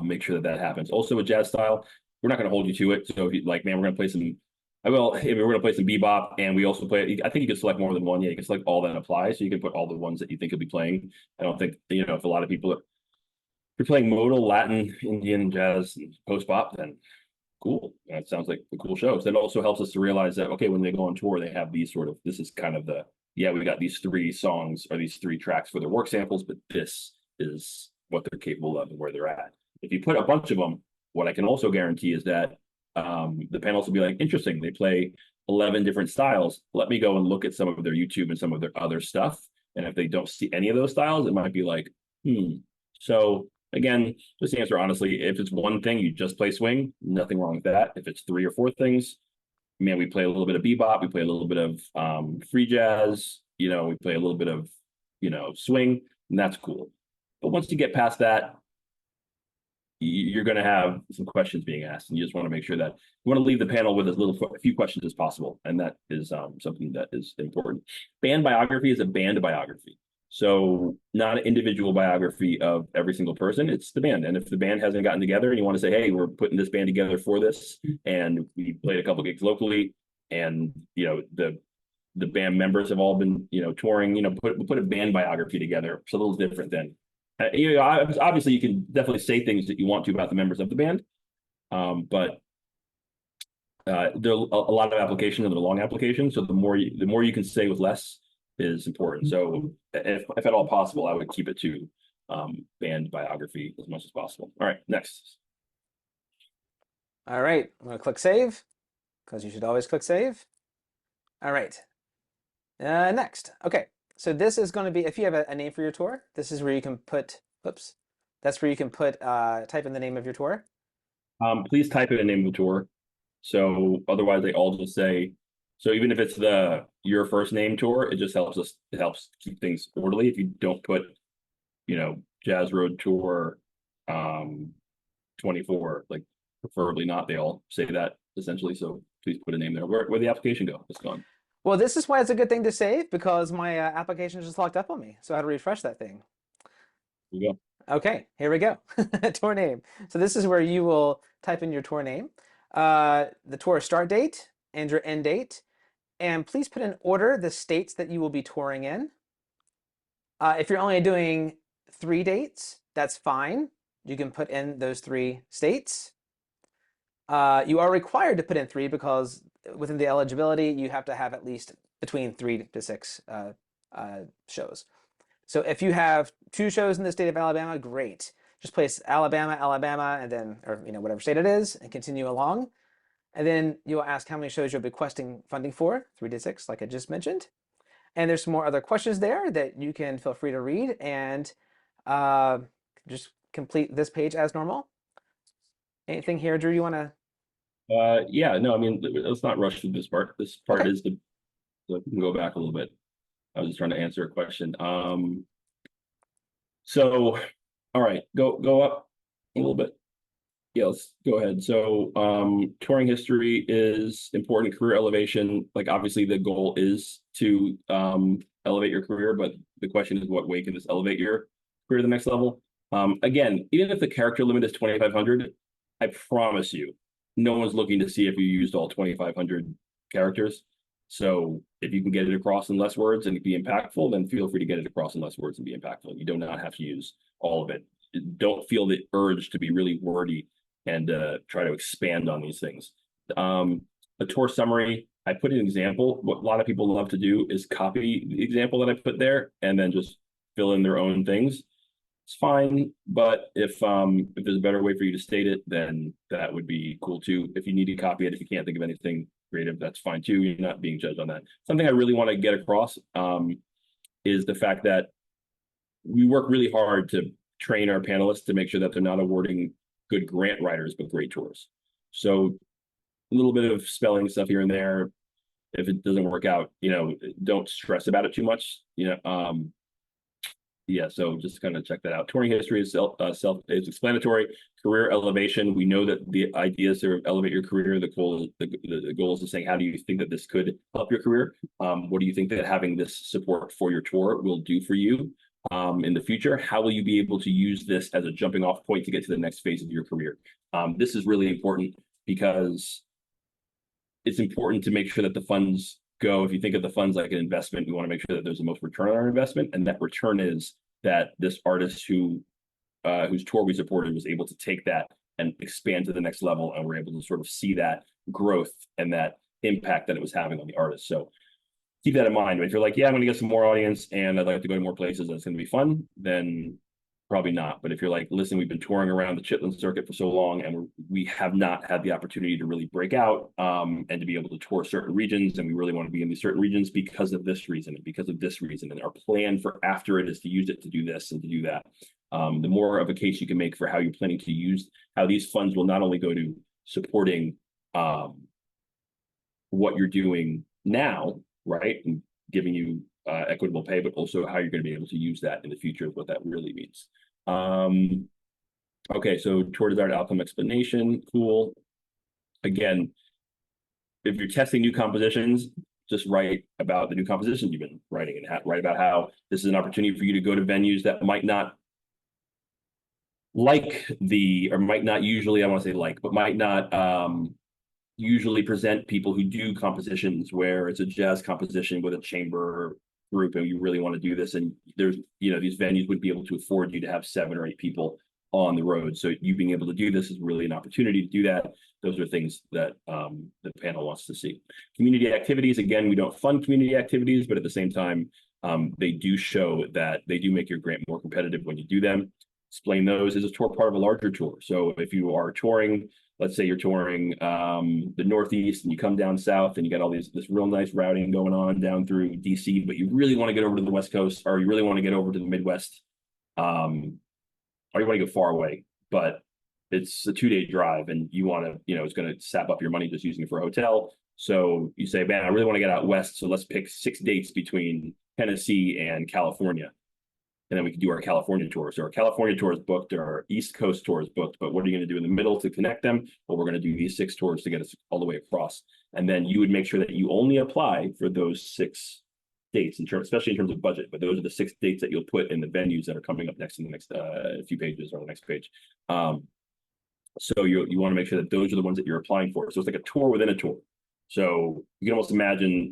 make sure that that happens. Also, with jazz style, we're not going to hold you to it. So if you like, man, we're going to play some. I will. If we're going to play some bebop, and we also play. I think you can select more than one. Yeah, you can select all that apply. So you can put all the ones that you think you'll be playing. I don't think if a lot of people you're playing modal, Latin, Indian, jazz, post bop, then cool. That sounds like a cool show. So that also helps us to realize that, okay, when they go on tour, they have these sort of, this is kind of we got these 3 songs or these 3 tracks for their work samples, but this is what they're capable of and where they're at. If you put a bunch of them, what I can also guarantee is that the panels will be like, interesting, they play 11 different styles. Let me go and look at some of their YouTube and some of their other stuff. And if they don't see any of those styles, it might be like, So again, just to answer honestly, if it's one thing, you just play swing, nothing wrong with that. If it's 3 or 4 things, man, we play a little bit of bebop, we play a little bit of free jazz, we play a little bit of, swing, and that's cool. But once you get past that, you're going to have some questions being asked, and you just want to make sure that you want to leave the panel with as few questions as possible, and that is something that is important. Band biography is a band biography. So not an individual biography of every single person, it's the band. And if the band hasn't gotten together and you want to say, hey, we're putting this band together for this, and we played a couple gigs locally, and the band members have all been touring, put a band biography together. It's a little different than obviously you can definitely say things that you want to about the members of the band, but there are a lot of applications and they're long applications. So the more you can say with less is important. So if at all possible, I would keep it to band biography as much as possible. All right, next. All right, I'm going to click save because you should always click save. All right, next. Okay, so this is going to be, if you have a name for your tour, this is where you can put, that's where you can put, type in the name of your tour. Please type in the name of the tour. So otherwise they all just say, so even if it's your first name tour, it just helps us. It helps keep things orderly. If you don't put, Jazz Road Tour, 24, like preferably not. They all say that essentially. So please put a name there. Where the application go? It's gone. Well, this is why it's a good thing to save because my application just locked up on me. So I had to refresh that thing. There you go. Okay, here we go. Tour name. So this is where you will type in your tour name, the tour start date and your end date. And please put in order the states that you will be touring in. If you're only doing 3 dates, that's fine. You can put in those 3 states. You are required to put in 3 because within the eligibility, you have to have at least between 3 to 6 shows. So if you have 2 shows in the state of Alabama, great. Just place Alabama, and then, or whatever state it is, and continue along. And then you'll ask how many shows you're requesting funding for, 3 to 6, like I just mentioned. And there's some more other questions there that you can feel free to read and just complete this page as normal. Anything here, Drew, you want to? Yeah, no, I mean, let's not rush through this part. This part Okay. is so we can go back a little bit. I was just trying to answer a question. So, all right, go up a little bit. Yeah, let's go ahead. So, touring history is important. Career elevation, like obviously the goal is to elevate your career, but the question is what way can this elevate your career to the next level? Again, even if the character limit is 2,500, I promise you, no one's looking to see if you used all 2,500 characters. So if you can get it across in less words and be impactful, then feel free to get it across in less words and be impactful. You do not have to use all of it. Don't feel the urge to be really wordy and try to expand on these things. A tour summary, I put an example. What a lot of people love to do is copy the example that I put there and then just fill in their own things. It's fine, but if there's a better way for you to state it, then that would be cool too. If you need to copy it, if you can't think of anything creative, that's fine too. You're not being judged on that. Something I really want to get across is the fact that we work really hard to train our panelists to make sure that they're not awarding good grant writers, but great tours. So a little bit of spelling stuff here and there. If it doesn't work out, don't stress about it too much. Yeah, so just kind of check that out. Touring history is self-explanatory. Career elevation. We know that the idea is to elevate your career. The goal is saying, how do you think that this could help your career? What do you think that having this support for your tour will do for you in the future? How will you be able to use this as a jumping off point to get to the next phase of your career? This is really important because it's important to make sure that the funds go. If you think of the funds like an investment, we want to make sure that there's the most return on our investment, and that return is that this artist whose tour we supported was able to take that and expand to the next level, and we're able to sort of see that growth and that impact that it was having on the artist. So keep that in mind. If you're like, yeah, I'm going to get some more audience and I'd like to go to more places, that's going to be fun, then probably not. But if you're like, listen, we've been touring around the Chitlin circuit for so long, and we have not had the opportunity to really break out and to be able to tour certain regions, and we really want to be in these certain regions because of this reason and because of this reason, and our plan for after it is to use it to do this and to do that. The more of a case you can make for how you're planning to use, how these funds will not only go to supporting what you're doing now, right, and giving you equitable pay, but also how you're going to be able to use that in the future, what that really means. Okay, so tour desired outcome explanation, cool. Again, if you're testing new compositions, just write about the new composition you've been writing and write about how this is an opportunity for you to go to venues that might not might not usually, I want to say but might not usually present people who do compositions where it's a jazz composition with a chamber group, and you really want to do this, and there's these venues would be able to afford you to have 7 or 8 people on the road. So you being able to do this is really an opportunity to do that. Those are things that the panel wants to see. Community activities, again, we don't fund community activities, but at the same time, they do show that they do make your grant more competitive when you do them. Explain those. Is a tour part of a larger tour? So if you are touring, let's say you're touring the Northeast and you come down south and you got all this real nice routing going on down through DC, but you really want to get over to the West Coast, or you really want to get over to the Midwest, or you want to go far away, but it's a 2-day drive and you want to, it's going to sap up your money just using it for a hotel. So you say, man, I really want to get out west. So let's pick 6 dates between Tennessee and California. And then we can do our California tour. So our California tour is booked, or our East Coast tour is booked, but what are you going to do in the middle to connect them? Well, we're going to do these 6 tours to get us all the way across. And then you would make sure that you only apply for those 6 dates, especially in terms of budget. But those are the 6 dates that you'll put in the venues that are coming up next in the next few pages, or the next page. So you want to make sure that those are the ones that you're applying for. So it's like a tour within a tour. So you can almost imagine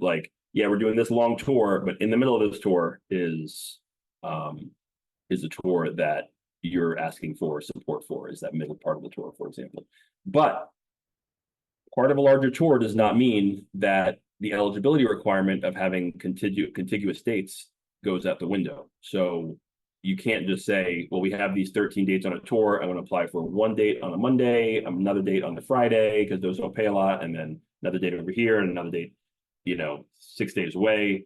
yeah, we're doing this long tour, but in the middle of this tour is a tour that you're asking for support for, is that middle part of the tour, for example. But part of a larger tour does not mean that the eligibility requirement of having contiguous dates goes out the window. So you can't just say, well, we have these 13 dates on a tour. I want to apply for one date on a Monday, another date on the Friday, because those don't pay a lot, and then another date over here, and another date, 6 days away.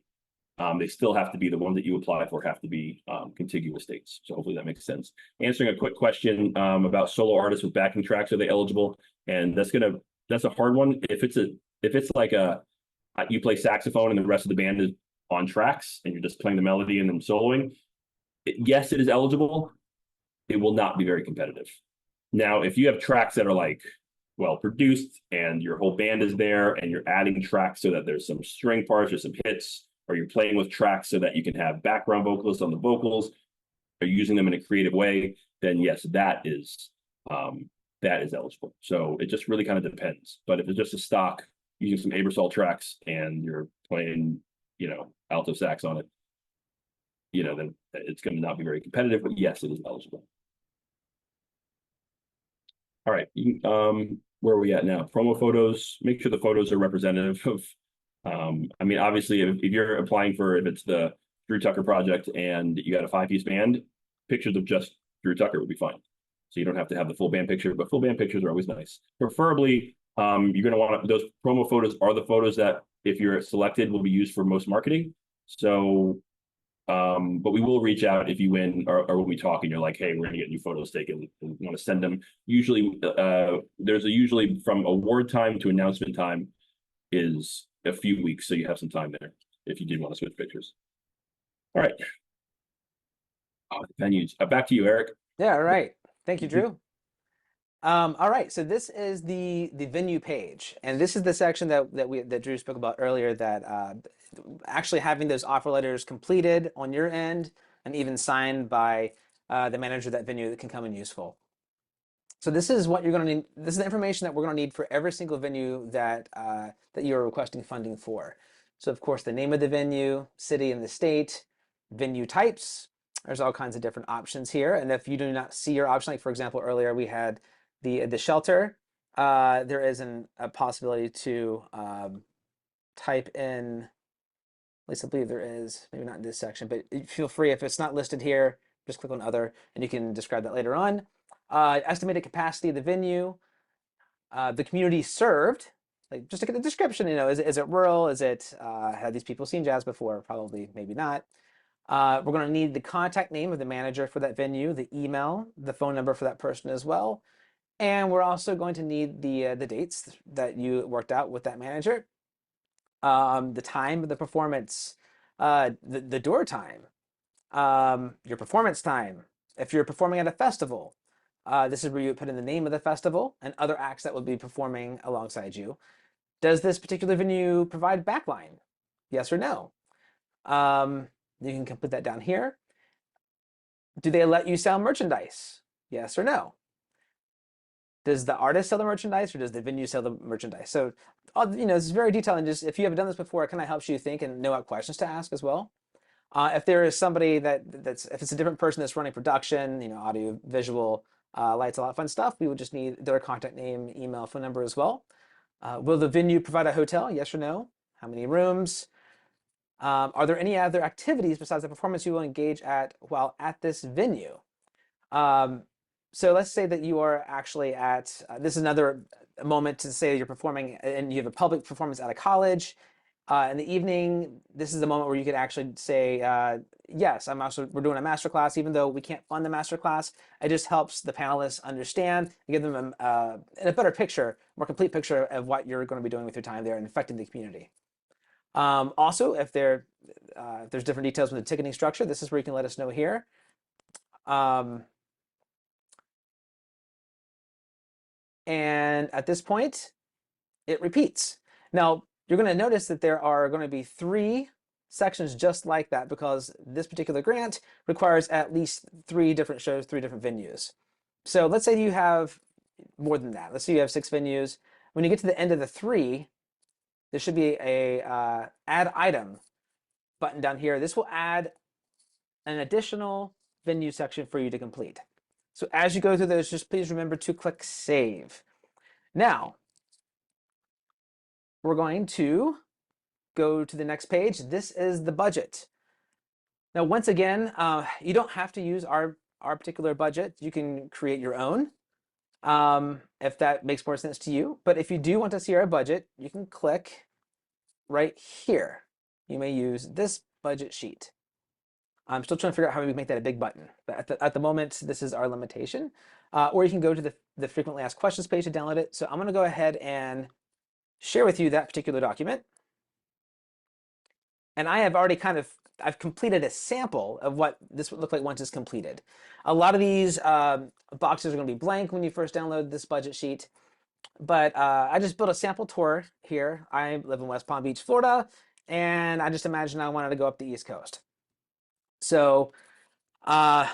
They still have to be the ones that you apply for, have to be contiguous dates. So hopefully that makes sense. Answering a quick question about solo artists with backing tracks, are they eligible? And that's a hard one. If it's like you play saxophone and the rest of the band is on tracks and you're just playing the melody and then soloing, yes, it is eligible. It will not be very competitive. Now, if you have tracks that are well produced and your whole band is there and you're adding tracks so that there's some string parts or some hits, or you're playing with tracks so that you can have background vocalists on the vocals, or using them in a creative way, then yes, that is eligible. So it just really kind of depends. But if it's just a stock using some Aebersold tracks and you're playing, alto sax on it, then it's going to not be very competitive. But yes, it is eligible. All right, where are we at now? Promo photos. Make sure the photos are representative of. Obviously, if you're applying if it's the Drew Tucker project and you got a 5-piece band, pictures of just Drew Tucker would be fine. So you don't have to have the full band picture, but full band pictures are always nice. Preferably, you're going to want those promo photos are the photos that, if you're selected, will be used for most marketing. So, but we will reach out if you win, or when we talk and you're like, hey, we're going to get new photos taken, and we want to send them. Usually, usually from award time to announcement time is a few weeks, so you have some time there if you did want to switch pictures. All right. Venues. Back to you, Eric. Yeah, all right. Thank you, Mhm. Drew. All right, so this is the venue page, and this is the section that Drew spoke about earlier. That actually having those offer letters completed on your end and even signed by the manager of that venue that can come in useful. So this is what you're going to need. This is the information that we're going to need for every single venue that that you're requesting funding for. So of course, the name of the venue, city and the state, venue types. There's all kinds of different options here. And if you do not see your option, like for example, earlier we had the shelter, there is a possibility to type in, at least I believe there is, maybe not in this section, but feel free, if it's not listed here, just click on other and you can describe that later on. Estimated capacity of the venue, the community served, like just to get the description, is it rural? Is it, have these people seen jazz before? Probably, maybe not. We're going to need the contact name of the manager for that venue, the email, the phone number for that person as well. And we're also going to need the dates that you worked out with that manager, the time of the performance, the door time, your performance time. If you're performing at a festival, this is where you put in the name of the festival and other acts that will be performing alongside you. Does this particular venue provide backline? Yes or no? You can put that down here. Do they let you sell merchandise? Yes or no? Does the artist sell the merchandise or does the venue sell the merchandise? So, this is very detailed, and just if you haven't done this before, it kind of helps you think and know what questions to ask as well. If there is somebody if it's a different person that's running production, audio, visual, lights, a lot of fun stuff, we would just need their contact name, email, phone number as well. Will the venue provide a hotel? Yes or no? How many rooms? Are there any other activities besides the performance you will engage at while at this venue? So let's say that you are actually at, this is another moment to say you're performing and you have a public performance at a college. In the evening, this is the moment where you could actually say, yes, we're doing a master class, even though we can't fund the master class. It just helps the panelists understand and give them a better picture, more complete picture of what you're going to be doing with your time there and affecting the community. Also, if there's different details with the ticketing structure, this is where you can let us know here. And at this point, it repeats. Now, you're going to notice that there are going to be 3 sections just like that because this particular grant requires at least 3 different shows, 3 different venues. So let's say you have more than that. Let's say you have 6 venues. When you get to the end of the 3, there should be a add item button down here. This will add an additional venue section for you to complete. So as you go through those, just please remember to click save. Now, we're going to go to the next page. This is the budget. Now, once again, you don't have to use our particular budget. You can create your own if that makes more sense to you. But if you do want to see our budget, you can click right here. You may use this budget sheet. I'm still trying to figure out how we make that a big button. But at the moment, this is our limitation. Or you can go to the frequently asked questions page to download it. So I'm going to go ahead and share with you that particular document. And I have already I've completed a sample of what this would look like once it's completed. A lot of these boxes are going to be blank when you first download this budget sheet. But I just built a sample tour here. I live in West Palm Beach, Florida, and I just imagined I wanted to go up the East Coast. So I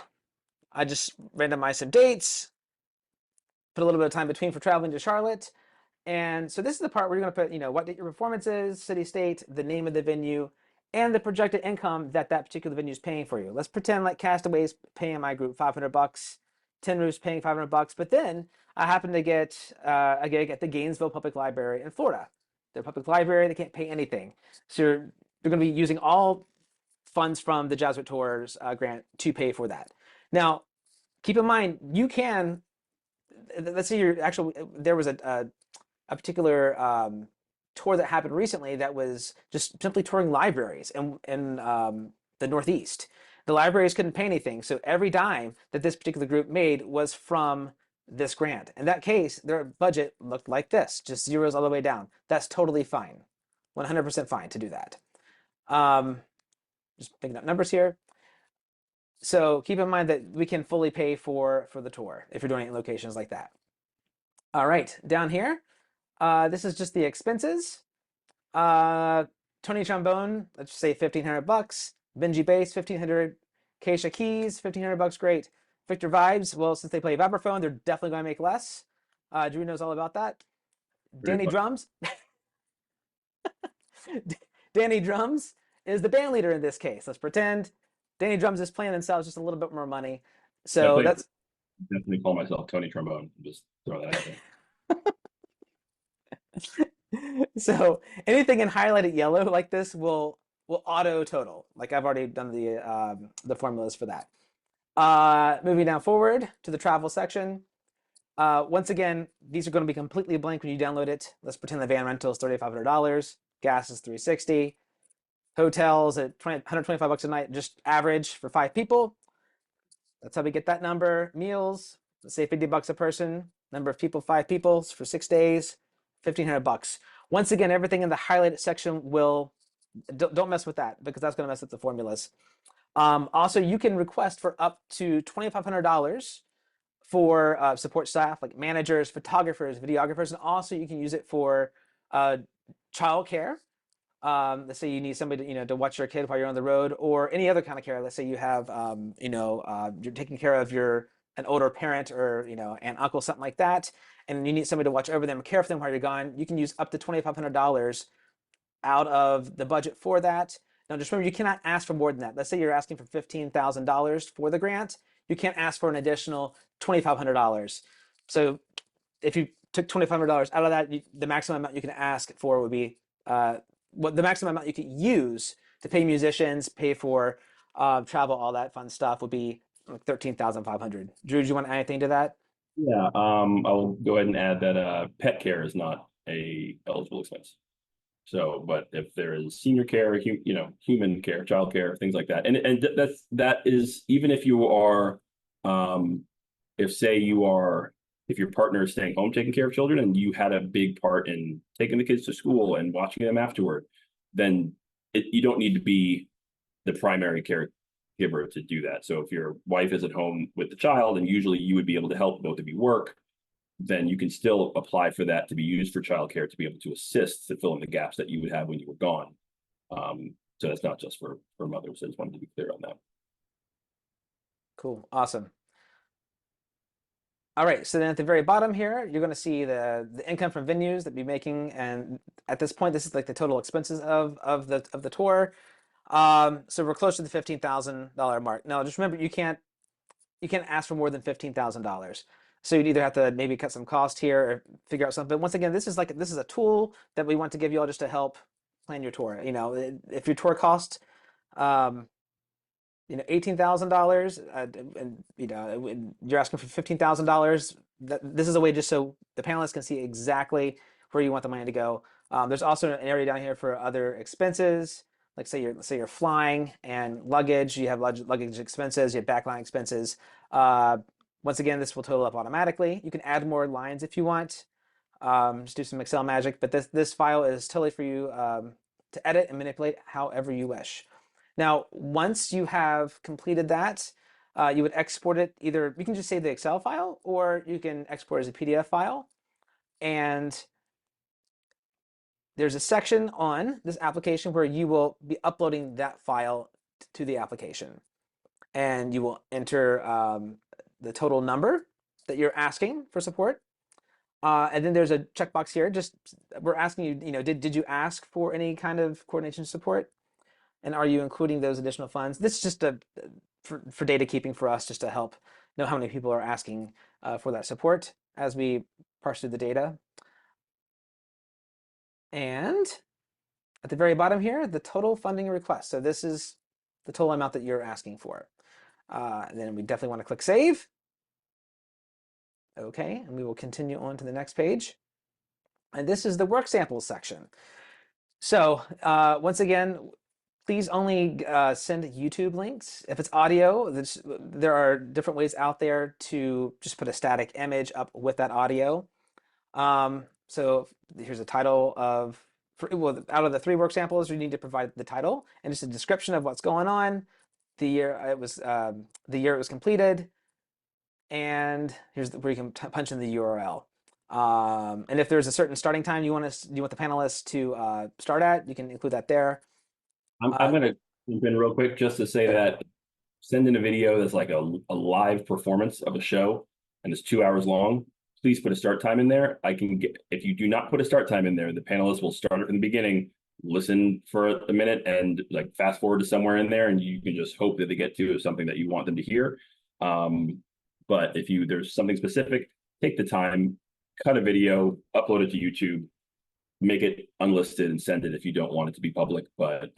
just randomized some dates, put a little bit of time between for traveling to Charlotte. And so this is the part where you're going to put, what date your performance is, city, state, the name of the venue, and the projected income that particular venue is paying for you. Let's pretend like Castaways paying my group $500, Tin Roofs paying $500, but then I happen to get a gig at the Gainesville Public Library in Florida. Their public library, they can't pay anything. So you're going to be using all funds from the Jesuit Tours grant to pay for that. Now, keep in mind, you can, let's say there was a particular tour that happened recently that was just simply touring libraries in the Northeast. The libraries couldn't pay anything, so every dime that this particular group made was from this grant. In that case, their budget looked like this, just zeros all the way down. That's totally fine, 100% fine to do that. Just picking up numbers here. So keep in mind that we can fully pay for the tour if you're doing it in locations like that. All right, down here, this is just the expenses. Uh, Tony Trombone, let's just say 1,500 bucks. Benji Bass, 1,500. Keisha Keys, 1,500 bucks. Great. Victor Vibes, well, since they play vibraphone, they're definitely going to make less. Drew knows all about that. Very Danny fun. Drums. Danny Drums is the band leader in this case. Let's pretend Danny Drums is playing themselves just a little bit more money. So Definitely, that's definitely call myself Tony Trombone. Just throw that out there. so anything in highlighted yellow like this will auto total. Like I've already done the formulas for that. Moving down forward to the travel section. Once again, these are going to be completely blank when you download it. Let's pretend the van rental is $3,500. Gas is $360. Hotels at 125 bucks a night, just average for 5 people. That's how we get that number. Meals, let's say 50 bucks a person. Number of people, 5 people for 6 days, 1,500 bucks. Once again, everything in the highlighted section will, don't mess with that because that's going to mess up the formulas. Also, you can request for up to $2,500 for support staff like managers, photographers, videographers, and also you can use it for childcare. Let's say you need somebody to watch your kid while you're on the road, or any other kind of care. Let's say you have you're taking care of an older parent or an uncle, something like that, and you need somebody to watch over them, care for them while you're gone. You can use up to $2,500 out of the budget for that. Now, just remember, you cannot ask for more than that. Let's say you're asking for $15,000 for the grant. You can't ask for an additional $2,500. So if you took $2,500 out of that, the maximum amount you can ask for would be what the maximum amount you could use to pay musicians, pay for travel, all that fun stuff would be like 13,500. Drew, do you want to add anything to that? Yeah, I'll go ahead and add that pet care is not a eligible expense. So, but if there is senior care, human care, child care, things like that, and that is even if you are, if say you are, if your partner is staying home taking care of children and you had a big part in taking the kids to school and watching them afterward, then you don't need to be the primary caregiver to do that. So if your wife is at home with the child and usually you would be able to help both of you work, then you can still apply for that to be used for childcare to be able to assist to fill in the gaps that you would have when you were gone. So that's not just for mothers. I just wanted to be clear on that. Cool, awesome. All right, so then at the very bottom here, you're going to see the income from venues that we're making, and at this point, this is like the total expenses of the tour. So we're close to the $15,000 mark. Now, just remember, you can't ask for more than $15,000. So you'd either have to maybe cut some cost here or figure out something. But once again, this is a tool that we want to give you all just to help plan your tour. If your tour costs um, $18,000, and you're asking for $15,000. This is a way just so the panelists can see exactly where you want the money to go. There's also an area down here for other expenses, like say you're flying and luggage. You have luggage expenses, you have backline expenses. Once again, this will total up automatically. You can add more lines if you want. Just do some Excel magic, but this file is totally for you to edit and manipulate however you wish. Now, once you have completed that, you would export it either, you can just save the Excel file or you can export as a PDF file. And there's a section on this application where you will be uploading that file to the application. And you will enter the total number that you're asking for support. And then there's a checkbox here. Just we're asking you, did you ask for any kind of coordination support? And are you including those additional funds? This is just for data keeping for us, just to help know how many people are asking for that support as we parse through the data. And at the very bottom here, the total funding request. So this is the total amount that you're asking for. And then we definitely want to click save. Okay, and we will continue on to the next page. And this is the work samples section. So once again, please only send YouTube links. If it's audio, there are different ways out there to just put a static image up with that audio. So here's a title out of the 3 work samples, you need to provide the title and just a description of what's going on. the year it was completed, and here's where you can punch in the URL. And if there's a certain starting time you want the panelists to start at, you can include that there. I'm gonna jump in real quick just to say that send in a video that's like a live performance of a show and it's 2 hours long. Please put a start time in there. If you do not put a start time in there, the panelists will start it from the beginning, listen for a minute, and like fast forward to somewhere in there, and you can just hope that they get to something that you want them to hear. But if there's something specific, take the time, cut a video, upload it to YouTube, make it unlisted and send it if you don't want it to be public. But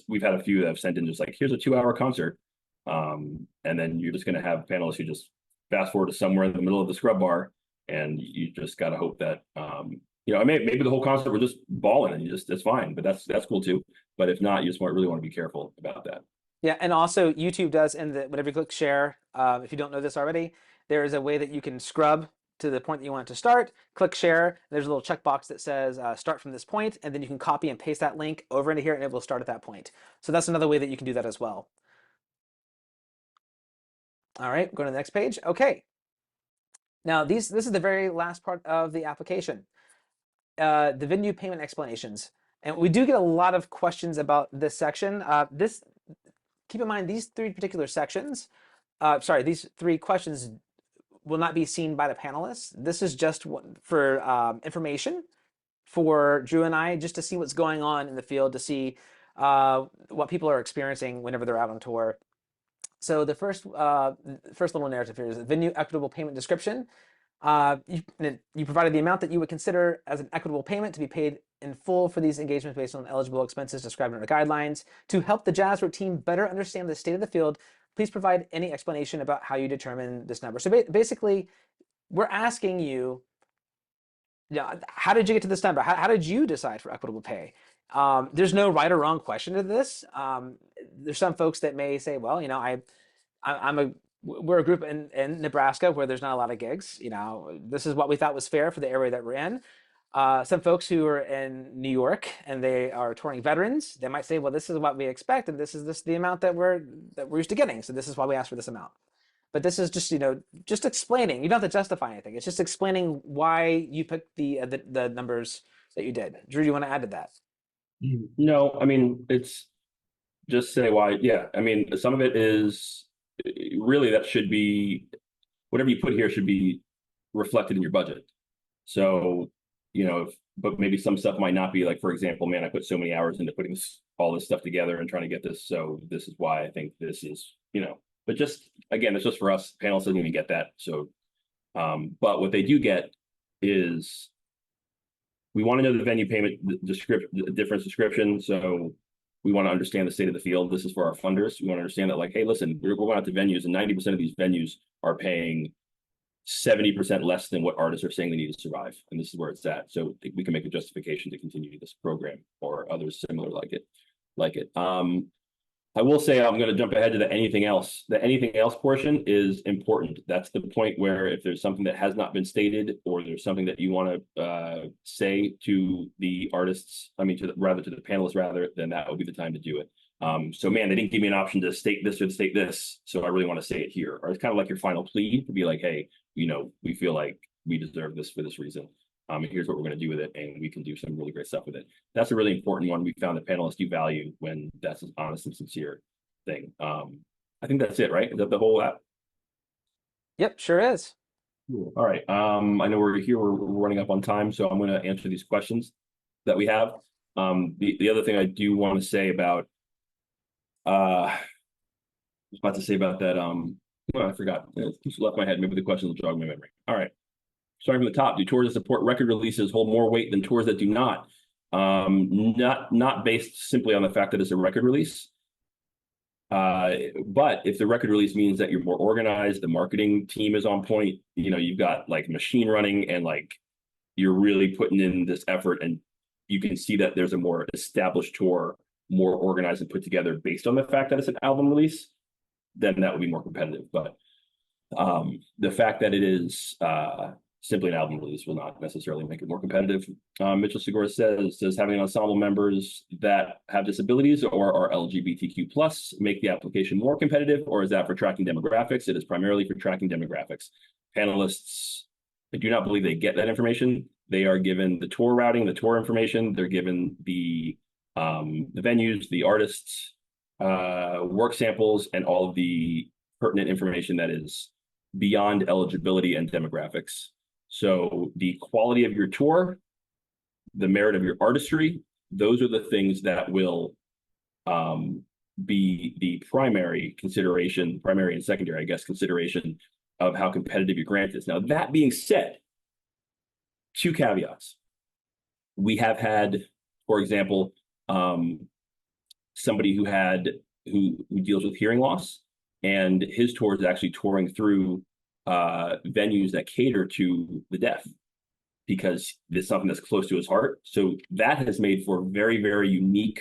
we've had a few that have sent in just like, here's a 2 hour concert. And then you're just going to have panelists who just fast forward to somewhere in the middle of the scrub bar, and you just got to hope that maybe the whole concert we're just balling and that's fine, but that's cool too. But if not, you just really want to be careful about that. Yeah, and also YouTube does whenever you click share, if you don't know this already, there is a way that you can scrub to the point that you want it to start, click share, there's a little checkbox that says start from this point, and then you can copy and paste that link over into here and it will start at that point. So that's another way that you can do that as well. All right, go to the next page. Okay. Now this is the very last part of the application, the venue payment explanations. And we do get a lot of questions about this section. Keep in mind these three particular sections, these three questions will not be seen by the panelists. This is just for information for Drew and I, just to see what's going on in the field, to see what people are experiencing whenever they're out on tour. So the first little narrative here is the venue equitable payment description. You provided the amount that you would consider as an equitable payment to be paid in full for these engagements based on eligible expenses described in the guidelines. To help the Jazzwort team better understand the state of the field, please provide any explanation about how you determine this number. So basically, we're asking you, how did you get to this number? How did you decide for equitable pay? There's no right or wrong question to this. There's some folks that may say, well, we're a group in Nebraska where there's not a lot of gigs. This is what we thought was fair for the area that we're in. Some folks who are in New York and they are touring veterans, they might say, well, this is what we expect, and this is the amount that we're used to getting. So this is why we asked for this amount. But this is just, just explaining. You don't have to justify anything. It's just explaining why you picked the numbers that you did. Drew, do you want to add to that? No, I mean, it's just say why. Yeah, I mean, some of it is really that should be, whatever you put here should be reflected in your budget. So, but maybe some stuff might not be, like, for example, man, I put so many hours into putting all this stuff together and trying to get this. So this is why I think this is, but just, again, it's just for us. Panelists doesn't even get that. So, but what they do get is, we want to know the venue payment difference description. So we want to understand the state of the field. This is for our funders. We want to understand that, like, hey, listen, we're going out to venues, and 90% of these venues are paying 70% less than what artists are saying they need to survive. And this is where it's at. So we can make a justification to continue this program or others similar like it. I will say, I'm going to jump ahead to the anything else. The anything else portion is important. That's the point where if there's something that has not been stated, or there's something that you want to say to the artists, to the panelists, then that would be the time to do it. So, man, they didn't give me an option to state this or to state this, so I really want to say it here. Or it's kind of like your final plea to be like, hey, we feel like we deserve this for this reason. And here's what we're going to do with it, and we can do some really great stuff with it. That's a really important one. We found that panelists do value when that's an honest and sincere thing. I think that's it, right? Is that the whole app? Yep, sure is. Cool. All right. I know we're running up on time, so I'm going to answer these questions that we have. The other thing I do want to say about, I was about to say about that. I forgot. It just left my head. Maybe the question will jog my memory. All right. Starting from the top, do tours that support record releases hold more weight than tours that do not? Not based simply on the fact that it's a record release. But if the record release means that you're more organized, the marketing team is on point, you've got like machine running, and like you're really putting in this effort, and you can see that there's a more established tour, more organized and put together based on the fact that it's an album release, then that would be more competitive. But the fact that it is simply an album release will not necessarily make it more competitive. Mitchell Segura says, does having ensemble members that have disabilities or are LGBTQ plus make the application more competitive, or is that for tracking demographics? It is primarily for tracking demographics. Panelists, I do not believe they get that information. They are given the tour routing, the tour information. They're given the venues, the artists, work samples, and all of the pertinent information that is beyond eligibility and demographics. So the quality of your tour, the merit of your artistry, those are the things that will be the primary consideration, primary and secondary, I guess, consideration of how competitive your grant is. Now, that being said, two caveats. We have had, for example, somebody who deals with hearing loss, and his tour is actually touring through venues that cater to the deaf, because it's something that's close to his heart. So that has made for very, very unique,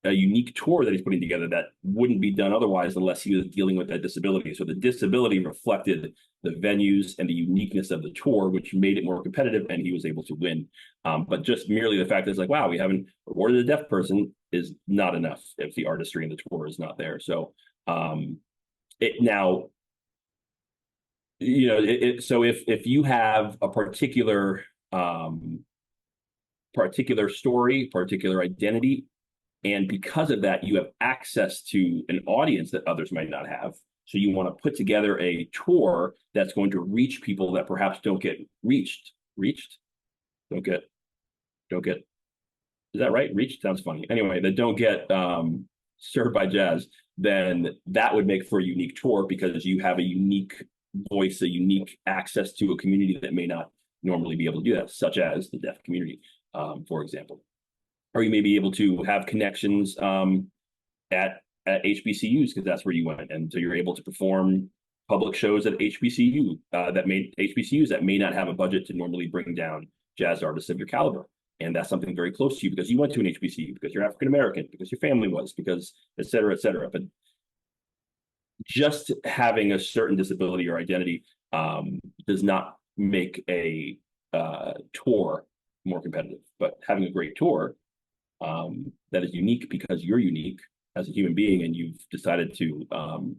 a unique tour that he's putting together that wouldn't be done otherwise unless he was dealing with that disability. So the disability reflected the venues and the uniqueness of the tour, which made it more competitive, and he was able to win. But just merely the fact that it's like, wow, we haven't awarded a deaf person is not enough if the artistry in the tour is not there. So it now, so if you have a particular story, particular identity, and because of that, you have access to an audience that others might not have. So you want to put together a tour that's going to reach people that perhaps don't get reached. Don't get. Is that right? Reached sounds funny. Anyway, that don't get served by jazz. Then that would make for a unique tour, because you have a unique voice, a unique access to a community that may not normally be able to do that, such as the deaf community, for example. Or you may be able to have connections at HBCUs, because that's where you went, and so you're able to perform public shows at HBCUs that may not have a budget to normally bring down jazz artists of your caliber, and that's something very close to you because you went to an HBCU, because you're African American, because your family was, because et cetera, et cetera. But just having a certain disability or identity does not make a tour more competitive. But having a great tour that is unique because you're unique as a human being, and you've decided to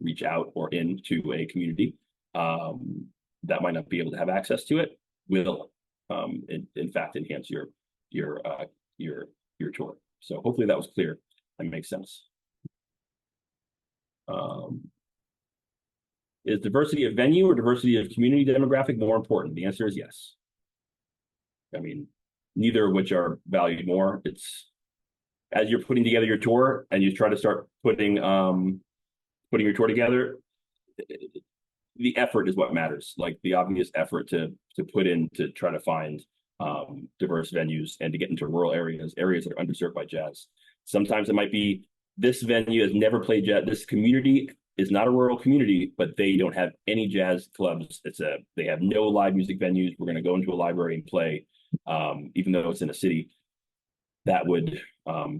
reach out or into a community that might not be able to have access to it, will in fact enhance your tour. So hopefully that was clear and makes sense. Is diversity of venue or diversity of community demographic more important? The answer is yes. I mean, neither of which are valued more. It's, as you're putting together your tour and you try to start putting your tour together, the effort is what matters. Like the obvious effort to put in to try to find diverse venues and to get into rural areas that are underserved by jazz. Sometimes it might be this venue has never played jazz. This community is not a rural community, but they don't have any jazz clubs. They have no live music venues. We're going to go into a library and play, even though it's in a city. That would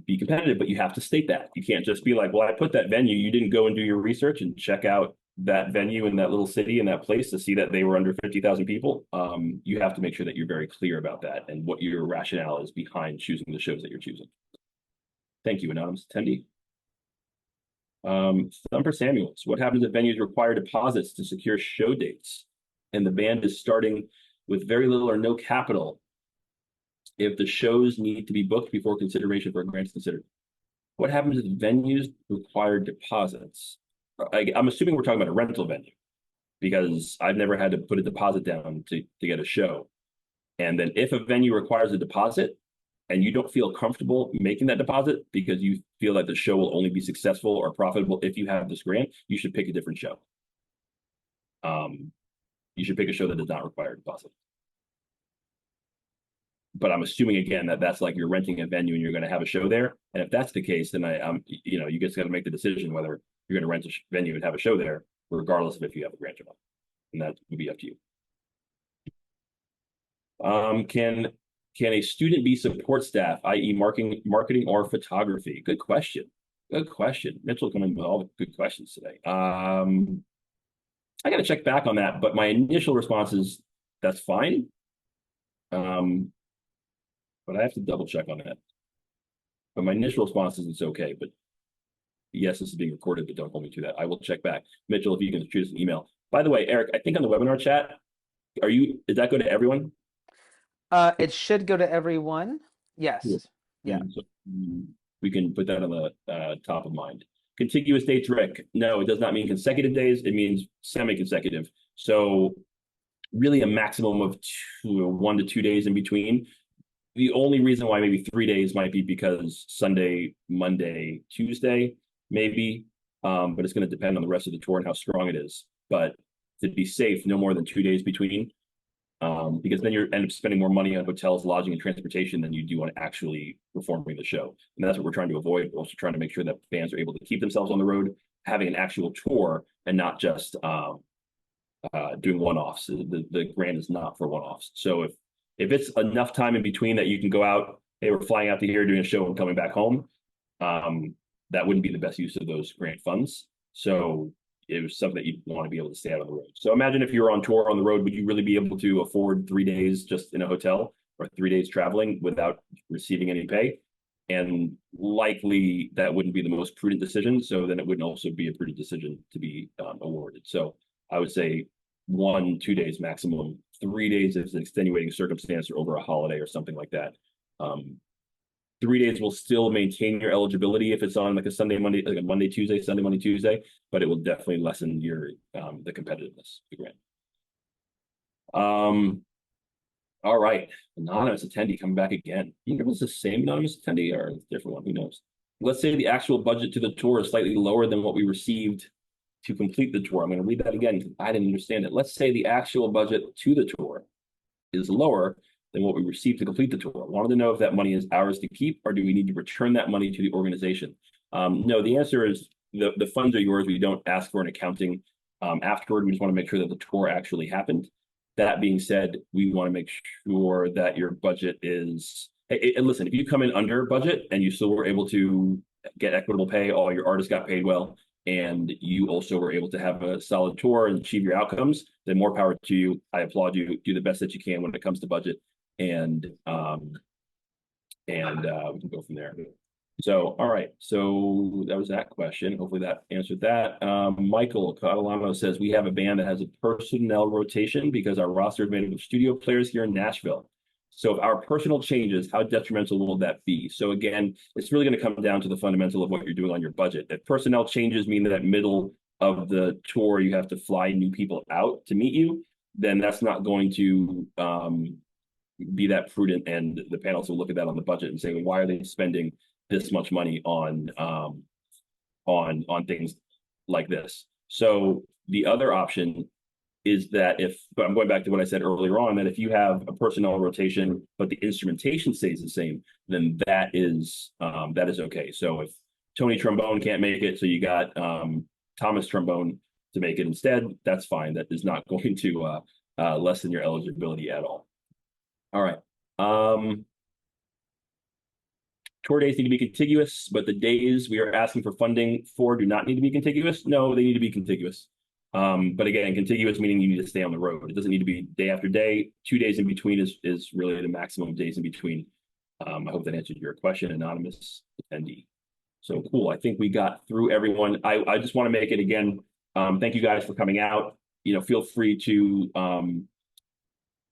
be competitive, but you have to state that. You can't just be like, well, I put that venue. You didn't go and do your research and check out that venue in that little city in that place to see that they were under 50,000 people. You have to make sure that you're very clear about that and what your rationale is behind choosing the shows that you're choosing. Thank you, anonymous attendee. Thumper Samuels, what happens if venues require deposits to secure show dates and the band is starting with very little or no capital? If the shows need to be booked before consideration for a grant is considered, what happens if venues require deposits? I'm assuming we're talking about a rental venue, because I've never had to put a deposit down to get a show. And then if a venue requires a deposit and you don't feel comfortable making that deposit because you feel that the show will only be successful or profitable if you have this grant, you should pick a different show. You should pick a show that does not require a deposit. But I'm assuming again that that's like you're renting a venue and you're going to have a show there. And if that's the case, then you just got to make the decision whether you're going to rent a venue and have a show there, regardless of if you have a grant or not. And that would be up to you. Can a student be support staff, i.e., marketing or photography? Good question. Good question. Mitchell coming with all the good questions today. I got to check back on that, but my initial response is that's fine. But I have to double check on that. But my initial response is it's okay. But yes, this is being recorded, but don't hold me to that. I will check back. Mitchell, if you can shoot us an email. By the way, Eric, I think on the webinar chat, did that go to everyone? It should go to everyone. Yes. Yeah. So we can put that on the top of mind. Contiguous dates, Rick. No, it does not mean consecutive days. It means semi-consecutive. So really a maximum of 1 to 2 days in between. The only reason why maybe 3 days might be because Sunday, Monday, Tuesday, maybe. But it's going to depend on the rest of the tour and how strong it is. But to be safe, no more than 2 days between. Because then you end up spending more money on hotels, lodging, and transportation than you do on actually performing the show. And that's what we're trying to avoid. We're also trying to make sure that fans are able to keep themselves on the road, having an actual tour and not just doing one-offs. The grant is not for one-offs. So if it's enough time in between that you can go out, hey, we're flying out to here, doing a show and coming back home, that wouldn't be the best use of those grant funds. So it was something that you'd want to be able to stay out on the road. So imagine if you were on tour on the road, would you really be able to afford 3 days just in a hotel or 3 days traveling without receiving any pay? And likely that wouldn't be the most prudent decision. So then it wouldn't also be a prudent decision to be awarded. So I would say 1, 2 days maximum. 3 days if it's an extenuating circumstance or over a holiday or something like that. 3 days will still maintain your eligibility if it's on like a Sunday, Monday, like a Monday, Tuesday, Sunday, Monday, Tuesday, but it will definitely lessen your the competitiveness of the grant. All right, anonymous attendee coming back again. You think it was the same anonymous attendee or a different one? Who knows? Let's say the actual budget to the tour is slightly lower than what we received to complete the tour. I'm going to read that again because I didn't understand it. Let's say the actual budget to the tour is lower than what we received to complete the tour. I wanted to know if that money is ours to keep or do we need to return that money to the organization? No, the answer is the funds are yours. We don't ask for an accounting afterward. We just want to make sure that the tour actually happened. That being said, we want to make sure that your budget is, and listen, if you come in under budget and you still were able to get equitable pay, all your artists got paid well, and you also were able to have a solid tour and achieve your outcomes, then more power to you. I applaud you. Do the best that you can when it comes to budget, and we can go from there. So, all right. So that was that question. Hopefully that answered that. Michael Catalano says, we have a band that has a personnel rotation because our roster is made up of studio players here in Nashville. So if our personnel changes, how detrimental will that be? So again, it's really going to come down to the fundamental of what you're doing on your budget. If personnel changes mean that middle of the tour, you have to fly new people out to meet you, then that's not going to be that prudent. And the panelists will look at that on the budget and say, well, why are they spending this much money on things like this? So the other option is that but I'm going back to what I said earlier on, that if you have a personnel rotation, but the instrumentation stays the same, then that is okay. So if Tony Trombone can't make it, so you got Thomas Trombone to make it instead, that's fine. That is not going to lessen your eligibility at all. All right. Tour days need to be contiguous, but the days we are asking for funding for do not need to be contiguous. No, they need to be contiguous. But again, contiguous meaning you need to stay on the road. It doesn't need to be day after day. 2 days in between is really the maximum days in between. I hope that answered your question, anonymous attendee. So cool. I think we got through everyone. I just want to make it again. Thank you guys for coming out. Feel free to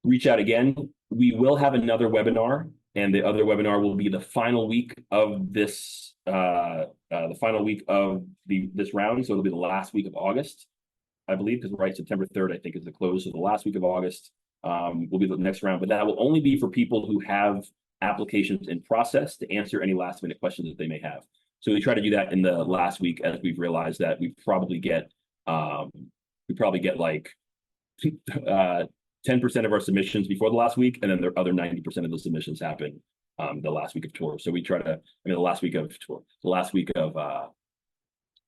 reach out again. We will have another webinar, and the other webinar will be the final week of this this round. So it'll be the last week of August, I believe, because September 3rd, I think, is the close. So the last week of August will be the next round, but that will only be for people who have applications in process to answer any last minute questions that they may have. So we try to do that in the last week, as we've realized that we probably get like 10% of our submissions before the last week, and then the other 90% of the submissions happen the last week of tour. So we try to, the last week of tour, the last week of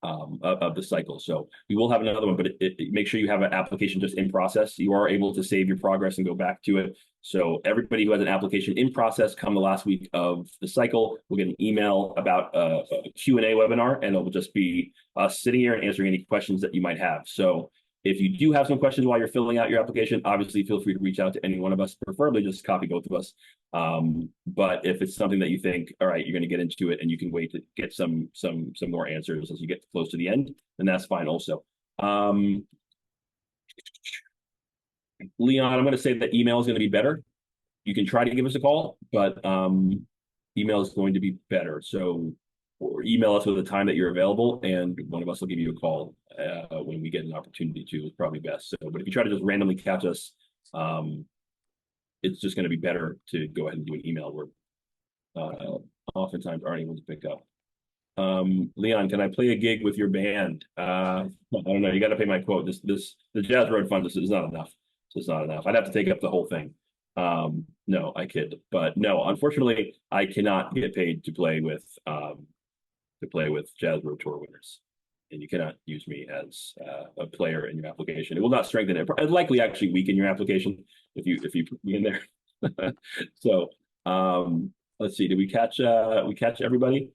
the cycle. So we will have another one, but make sure you have an application just in process. You are able to save your progress and go back to it. So everybody who has an application in process come the last week of the cycle will get an email about a Q&A webinar, and it will just be us sitting here and answering any questions that you might have. So If you do have some questions while you're filling out your application, obviously feel free to reach out to any one of us, preferably just copy both of us. But if it's something that you think, all right, you're going to get into it and you can wait to get some more answers as you get close to the end, then that's fine also. Leon, I'm going to say that email is going to be better. You can try to give us a call, but email is going to be better. So, or email us with a time that you're available, and one of us will give you a call when we get an opportunity to. Is probably best. So, but if you try to just randomly catch us, it's just going to be better to go ahead and do an email. Where oftentimes aren't able to pick up. Leon, can I play a gig with your band? I don't know. You got to pay my quote. The Jazz Road Fund is not enough. It's not enough. I'd have to take up the whole thing. No, I kid. But no, unfortunately, I cannot get paid to play with Jazz Road Tour winners. And you cannot use me as a player in your application. It will not strengthen it. It'll likely actually weaken your application if you put me in there. So let's see. Did we catch everybody?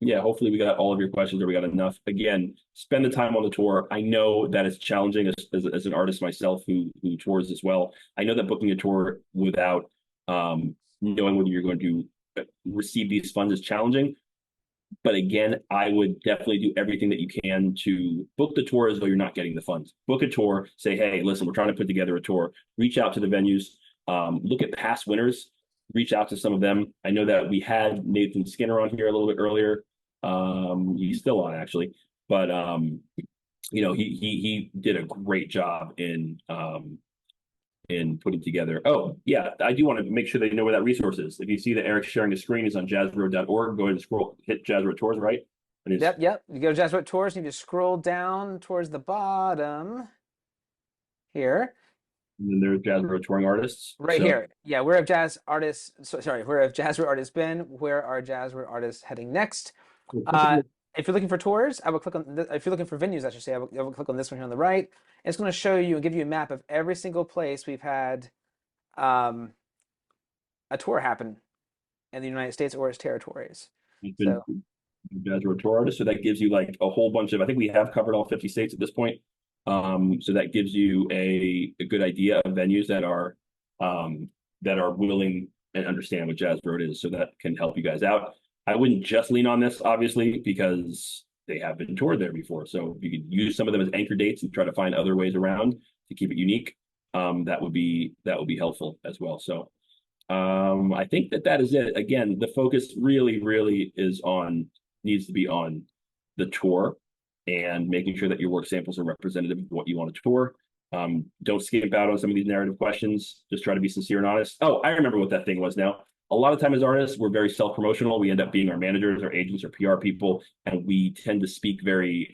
Yeah, hopefully we got all of your questions, or we got enough. Again, spend the time on the tour. I know that it's challenging as an artist myself who tours as well. I know that booking a tour without knowing whether you're going to receive these funds is challenging. But again, I would definitely do everything that you can to book the tour as though you're not getting the funds. Book a tour, say, hey, listen, we're trying to put together a tour. Reach out to the venues, look at past winners, reach out to some of them. I know that we had Nathan Skinner on here a little bit earlier. He's still on actually, but you know, he did a great job in putting together. Oh yeah, I do want to make sure that you know where that resource is. If you see that Eric's sharing a screen is on jazzroad.org, go ahead and scroll, hit Jazz Road Tours, right? Yep. You go to Jazz Road Tours, and you just scroll down towards the bottom here. And then there's Jazz Road Touring Artists. Right here. Yeah, where have jazz artists, sorry, where have Jazz Road artists been? Where are Jazz Road artists heading next? If you're looking for tours, I would click on, if you're looking for venues, I should say, I would click on this one here on the right. It's going to show you and give you a map of every single place we've had a tour happen in the United States or its territories. So, Jazz Road Tour Artists. So that gives you like a whole bunch of, I think we have covered all 50 states at this point. So that gives you a good idea of venues that are willing and understand what Jazz Road is. So that can help you guys out. I wouldn't just lean on this, obviously, because they have been toured there before. So if you could use some of them as anchor dates and try to find other ways around to keep it unique, that would be helpful as well. So I think that is it. Again, the focus really needs to be on the tour and making sure that your work samples are representative of what you want to tour. Don't skip out on some of these narrative questions. Just try to be sincere and honest. Oh, I remember what that thing was now. A lot of time as artists, we're very self-promotional. We end up being our managers, our agents, our PR people, and we tend to speak very,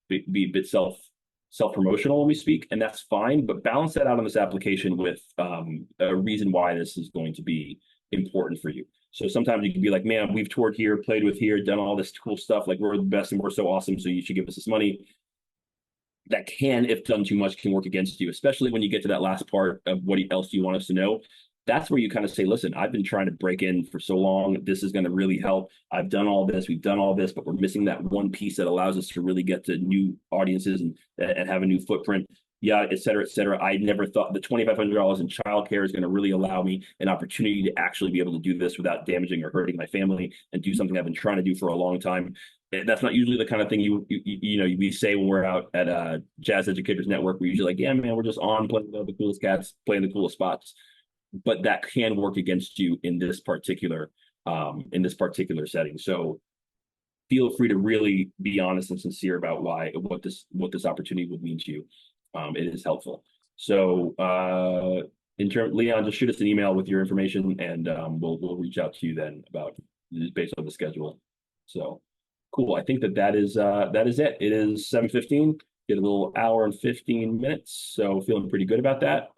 be a bit self-promotional when we speak, and that's fine, but balance that out on this application with a reason why this is going to be important for you. So sometimes you can be like, man, we've toured here, played with here, done all this cool stuff, like we're the best and we're so awesome, so you should give us this money. That can, if done too much, can work against you, especially when you get to that last part of what else do you want us to know. That's where you kind of say, listen, I've been trying to break in for so long. This is going to really help. I've done all this. We've done all this, but we're missing that one piece that allows us to really get to new audiences and have a new footprint. Yeah, et cetera, et cetera. I never thought the $2,500 in childcare is going to really allow me an opportunity to actually be able to do this without damaging or hurting my family and do something I've been trying to do for a long time. That's not usually the kind of thing we say when we're out at Jazz Educators Network. We're usually like, yeah, man, we're just on playing the coolest cats, playing the coolest spots. But that can work against you in this particular setting. So feel free to really be honest and sincere about what this opportunity would mean to you. It is helpful. So Leon, just shoot us an email with your information, and we'll reach out to you then about based on the schedule. So cool. I think that is it. It is 7:15. Get a little hour and 15 minutes. So feeling pretty good about that.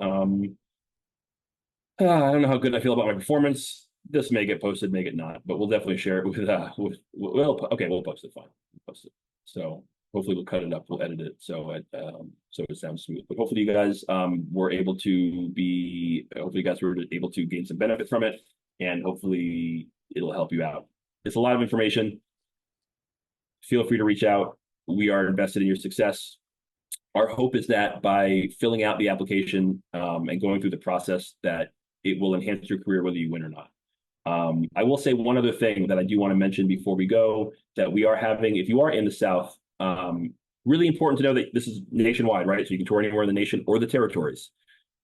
I don't know how good I feel about my performance. This may get posted, may get not, but we'll definitely share it we'll post it. Fine, we'll post it. So hopefully we'll cut it up, we'll edit it so it sounds smooth. But hopefully you guys were able to gain some benefit from it, and hopefully it'll help you out. It's a lot of information. Feel free to reach out. We are invested in your success. our hope is that by filling out the application and going through the process, that it will enhance your career whether you win or not. I will say one other thing that I do want to mention before we go, that we are having, if you are in the South, really important to know that this is nationwide, right? So you can tour anywhere in the nation or the territories.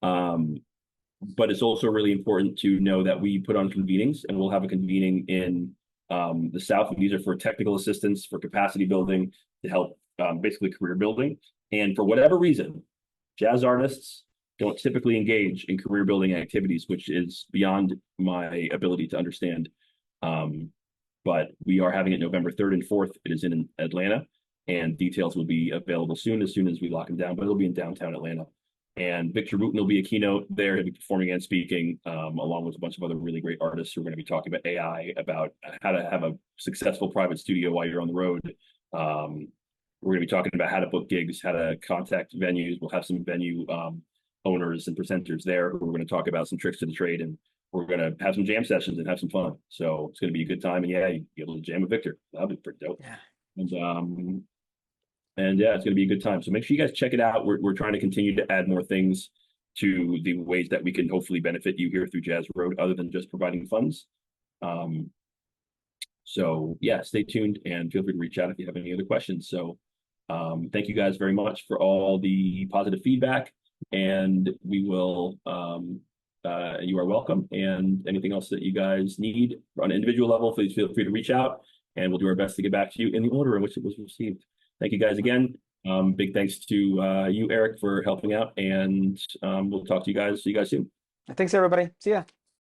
But it's also really important to know that we put on convenings, and we'll have a convening in the South. And these are for technical assistance, for capacity building, to help basically career building. And for whatever reason, jazz artists don't typically engage in career building activities, which is beyond my ability to understand. But we are having it November 3rd and 4th. It is in Atlanta, and details will be available soon as we lock them down, but it'll be in downtown Atlanta. And Victor Wooten will be a keynote there. He'll be performing and speaking, along with a bunch of other really great artists who are going to be talking about AI, about how to have a successful private studio while you're on the road. We're going to be talking about how to book gigs, how to contact venues. We'll have some venue owners and presenters there who are going to talk about some tricks to the trade, and we're going to have some jam sessions and have some fun. So it's going to be a good time. And yeah, you'll be able to jam with Victor. That'll be pretty dope. Yeah. And yeah, it's going to be a good time. So make sure you guys check it out. We're trying to continue to add more things to the ways that we can hopefully benefit you here through Jazz Road, other than just providing funds. So yeah, stay tuned and feel free to reach out if you have any other questions. So thank you guys very much for all the positive feedback, and we will, you are welcome. And anything else that you guys need on an individual level, please feel free to reach out, and we'll do our best to get back to you in the order in which it was received. Thank you guys again. Big thanks to you, Eric, for helping out, and we'll talk to you guys. See you guys soon. Thanks, everybody. See ya.